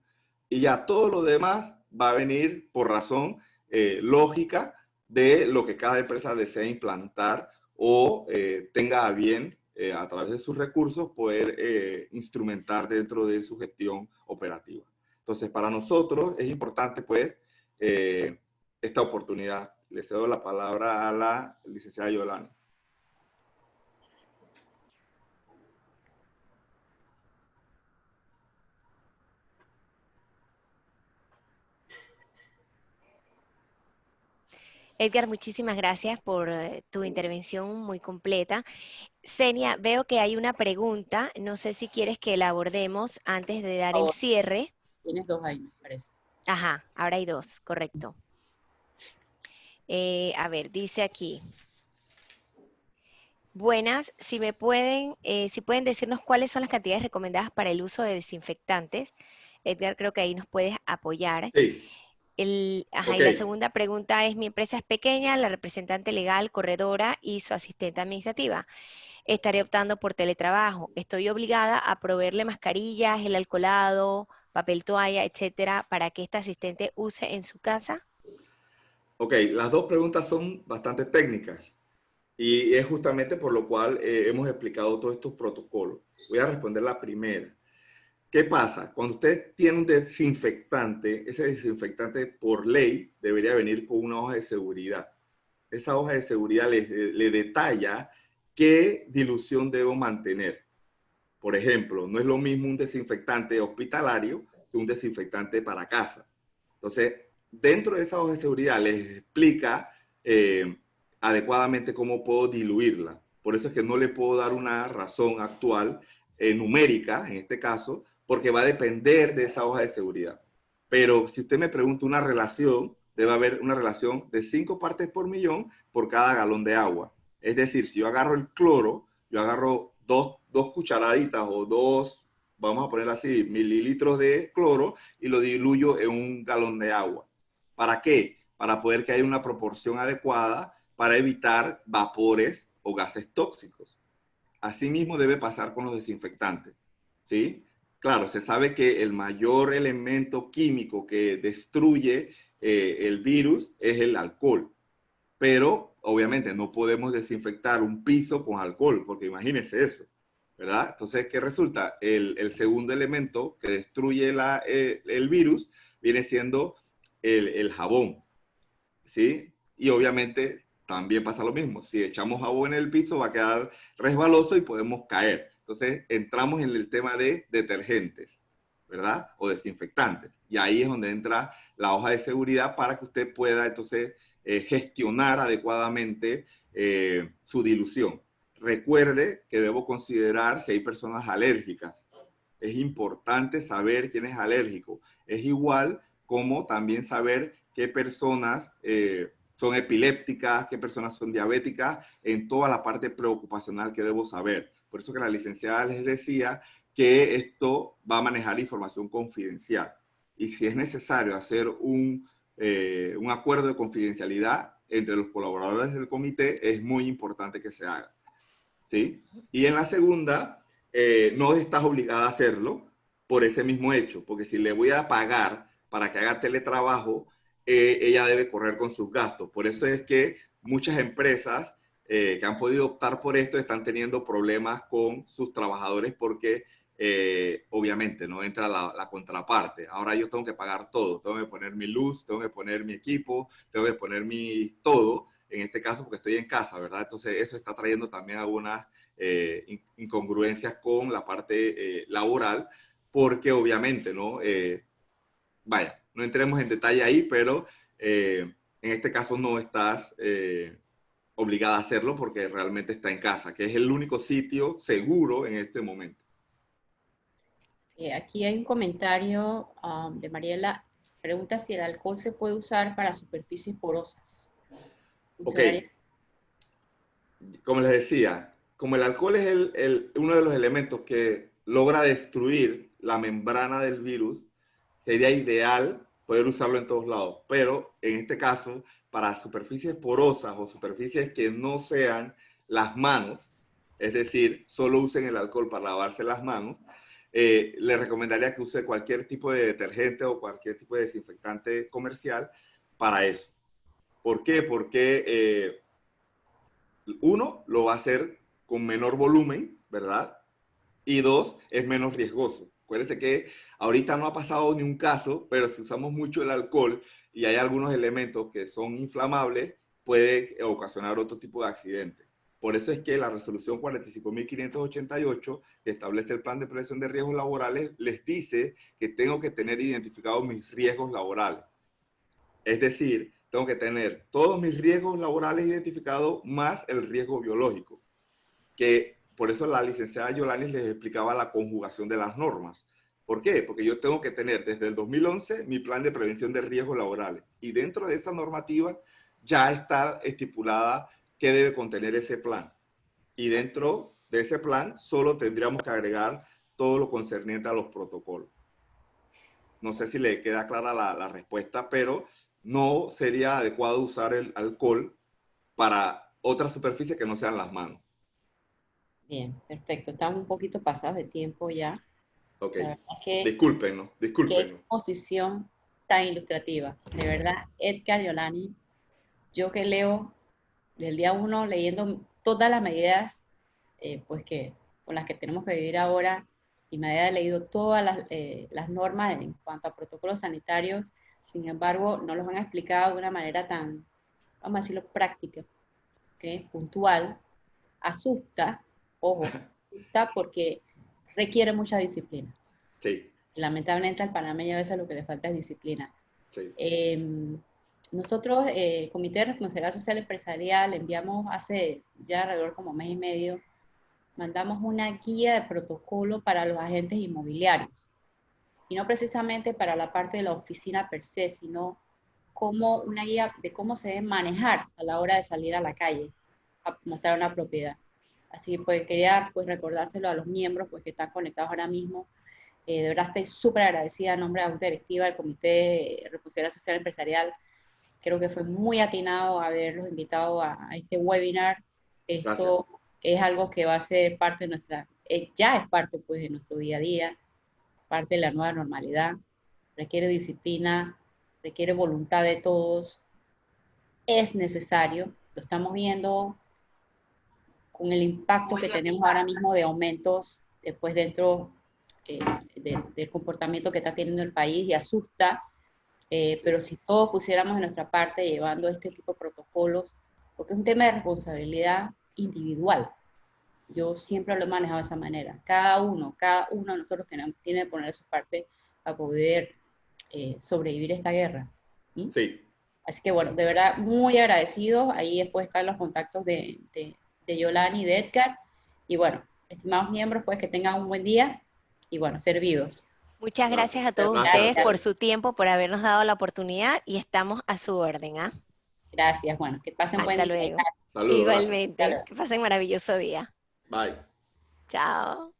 S2: Y ya todo lo demás va a venir por razón lógica de lo que cada empresa desea implantar o tenga a bien a través de sus recursos poder instrumentar dentro de su gestión operativa. Entonces, para nosotros es importante pues esta oportunidad. Le cedo la palabra a la licenciada Yolanda.
S1: Edgar, muchísimas gracias por tu intervención muy completa. Senia, veo que hay una pregunta, no sé si quieres que la abordemos antes de dar
S3: Por
S1: el
S3: favor,
S1: cierre.
S3: tienes dos ahí, me parece.
S1: Ajá, ahora hay dos, correcto. A ver, dice aquí. Buenas, si pueden decirnos cuáles son las cantidades recomendadas para el uso de desinfectantes. Edgar, creo que ahí nos puedes apoyar.
S2: Sí,
S1: Ajá,
S2: ok.
S1: y la segunda pregunta es, mi empresa es pequeña, la representante legal, corredora y su asistente administrativa. Estaré optando por teletrabajo. Estoy obligada a proveerle mascarillas, el alcoholado, papel toalla, etcétera, para que esta asistente use en su casa.
S2: Ok, las dos preguntas son bastante técnicas y es justamente por lo cual hemos explicado todos estos protocolos. Voy a responder la primera. ¿Qué pasa? Cuando usted tiene un desinfectante, ese desinfectante por ley debería venir con una hoja de seguridad. Esa hoja de seguridad le detalla qué dilución debo mantener. Por ejemplo, no es lo mismo un desinfectante hospitalario que un desinfectante para casa. Entonces, dentro de esa hoja de seguridad les explica adecuadamente cómo puedo diluirla. Por eso es que no le puedo dar una razón actual numérica, en este caso, porque va a depender de esa hoja de seguridad. Pero si usted me pregunta una relación, debe haber una relación de 5 partes por millón por cada galón de agua. Es decir, si yo agarro el cloro, yo agarro dos cucharaditas o dos, vamos a poner así, mililitros de cloro y lo diluyo en un galón de agua. ¿Para qué? Para poder que haya una proporción adecuada para evitar vapores o gases tóxicos. Asimismo debe pasar con los desinfectantes, ¿sí? Claro, se sabe que el mayor elemento químico que destruye el virus es el alcohol, pero obviamente no podemos desinfectar un piso con alcohol, porque imagínense eso, ¿verdad? Entonces, ¿qué resulta? El segundo elemento que destruye el virus viene siendo el jabón, ¿sí? Y obviamente también pasa lo mismo. Si echamos jabón en el piso va a quedar resbaloso y podemos caer. Entonces entramos en el tema de detergentes, ¿verdad? O desinfectantes. Y ahí es donde entra la hoja de seguridad para que usted pueda entonces gestionar adecuadamente su dilución. Recuerde que debo considerar si hay personas alérgicas. Es importante saber quién es alérgico. Es igual como también saber qué personas son epilépticas, qué personas son diabéticas, en toda la parte preocupacional que debo saber. Por eso que la licenciada les decía que esto va a manejar información confidencial. Y si es necesario hacer un acuerdo de confidencialidad entre los colaboradores del comité, es muy importante que se haga. ¿Sí? Y en la segunda, no estás obligada a hacerlo por ese mismo hecho, porque si le voy a pagar para que haga teletrabajo, ella debe correr con sus gastos. Por eso es que muchas empresas que han podido optar por esto están teniendo problemas con sus trabajadores porque obviamente no entra la contraparte. Ahora yo tengo que pagar todo, tengo que poner mi luz, tengo que poner mi equipo, tengo que poner mi todo, en este caso porque estoy en casa, ¿verdad? Entonces eso está trayendo también algunas incongruencias con la parte laboral, porque obviamente, ¿no? Vaya, no entremos en detalle ahí, pero en este caso no estás obligada a hacerlo porque realmente está en casa, que es el único sitio seguro en este momento.
S3: Aquí hay un comentario de Mariela. Pregunta si el alcohol se puede usar para superficies porosas.
S2: Ok,
S3: ¿Funcionaría?
S2: como les decía, como el alcohol es uno de los elementos que logra destruir la membrana del virus, sería ideal poder usarlo en todos lados. Pero en este caso, para superficies porosas o superficies que no sean las manos, es decir, solo usen el alcohol para lavarse las manos, le recomendaría que use cualquier tipo de detergente o cualquier tipo de desinfectante comercial para eso. ¿Por qué? Porque uno, lo va a hacer con menor volumen, ¿verdad? Y dos, es menos riesgoso. Acuérdense que ahorita no ha pasado ni un caso, pero si usamos mucho el alcohol y hay algunos elementos que son inflamables, puede ocasionar otro tipo de accidente. Por eso es que la resolución 45.588, que establece el plan de prevención de riesgos laborales, les dice que tengo que tener identificados mis riesgos laborales. Es decir, tengo que tener todos mis riesgos laborales identificados más el riesgo biológico, que por eso la licenciada Yolanis les explicaba la conjugación de las normas. ¿Por qué? Porque yo tengo que tener desde el 2011 mi plan de prevención de riesgos laborales y dentro de esa normativa ya está estipulada qué debe contener ese plan. Y dentro de ese plan solo tendríamos que agregar todo lo concerniente a los protocolos. No sé si le queda clara la respuesta, pero no sería adecuado usar el alcohol para otra superficie que no sean las manos.
S3: Bien, perfecto. Estamos un poquito pasados de tiempo ya.
S2: Ok,
S3: La verdad es que
S2: discúlpenos,
S3: qué
S2: discúlpenos.
S3: exposición tan ilustrativa. De verdad, Edgar Yolani, yo que leo del día uno, leyendo todas las medidas pues que, con las que tenemos que vivir ahora, y me había leído todas las normas en cuanto a protocolos sanitarios, sin embargo, no los han explicado de una manera tan, vamos a decirlo, práctica, ¿okay? Puntual, asusta, ojo, asusta porque requiere mucha disciplina.
S2: Sí,
S3: Lamentablemente al panameño a veces lo que le falta es disciplina.
S2: sí.
S3: Nosotros, Comité de Responsabilidad Social Empresarial, enviamos hace ya alrededor como mes y medio, mandamos una guía de protocolo para los agentes inmobiliarios. Y no precisamente para la parte de la oficina per se, sino como una guía de cómo se debe manejar a la hora de salir a la calle a mostrar una propiedad. Así pues quería pues recordárselo a los miembros pues que están conectados ahora mismo. De verdad estoy súper agradecida en nombre de la Junta Directiva del Comité de Responsabilidad Social Empresarial. Creo que fue muy atinado haberlos invitado a este webinar.
S2: Gracias.
S3: Esto es algo que va a ser parte de nuestra, ya es parte pues de nuestro día a día, parte de la nueva normalidad. Requiere disciplina, requiere voluntad de todos. Es necesario, lo estamos viendo con el impacto que tenemos ahora mismo de aumentos después dentro del comportamiento que está teniendo el país y asusta, pero si todos pusiéramos de nuestra parte llevando este tipo de protocolos, porque es un tema de responsabilidad individual. Yo siempre lo he manejado de esa manera. Cada uno de nosotros tiene que poner su parte a poder sobrevivir esta guerra. ¿Sí?
S2: Sí.
S3: Así que bueno, de verdad, muy agradecido. Ahí después están los contactos de Yolani y de Edgar. Y bueno, estimados miembros, pues que tengan un buen día y bueno, servidos.
S1: Muchas
S2: Gracias.
S1: gracias a todos
S2: Gracias a
S1: ustedes por
S2: todos.
S1: su tiempo, por habernos dado la oportunidad y estamos a su orden, ¿ah?
S3: Gracias. Bueno, que pasen buen
S1: Hasta
S3: día.
S1: luego.
S2: Saludos, gracias.
S1: Igualmente, que pasen maravilloso día.
S2: Bye.
S1: Chao.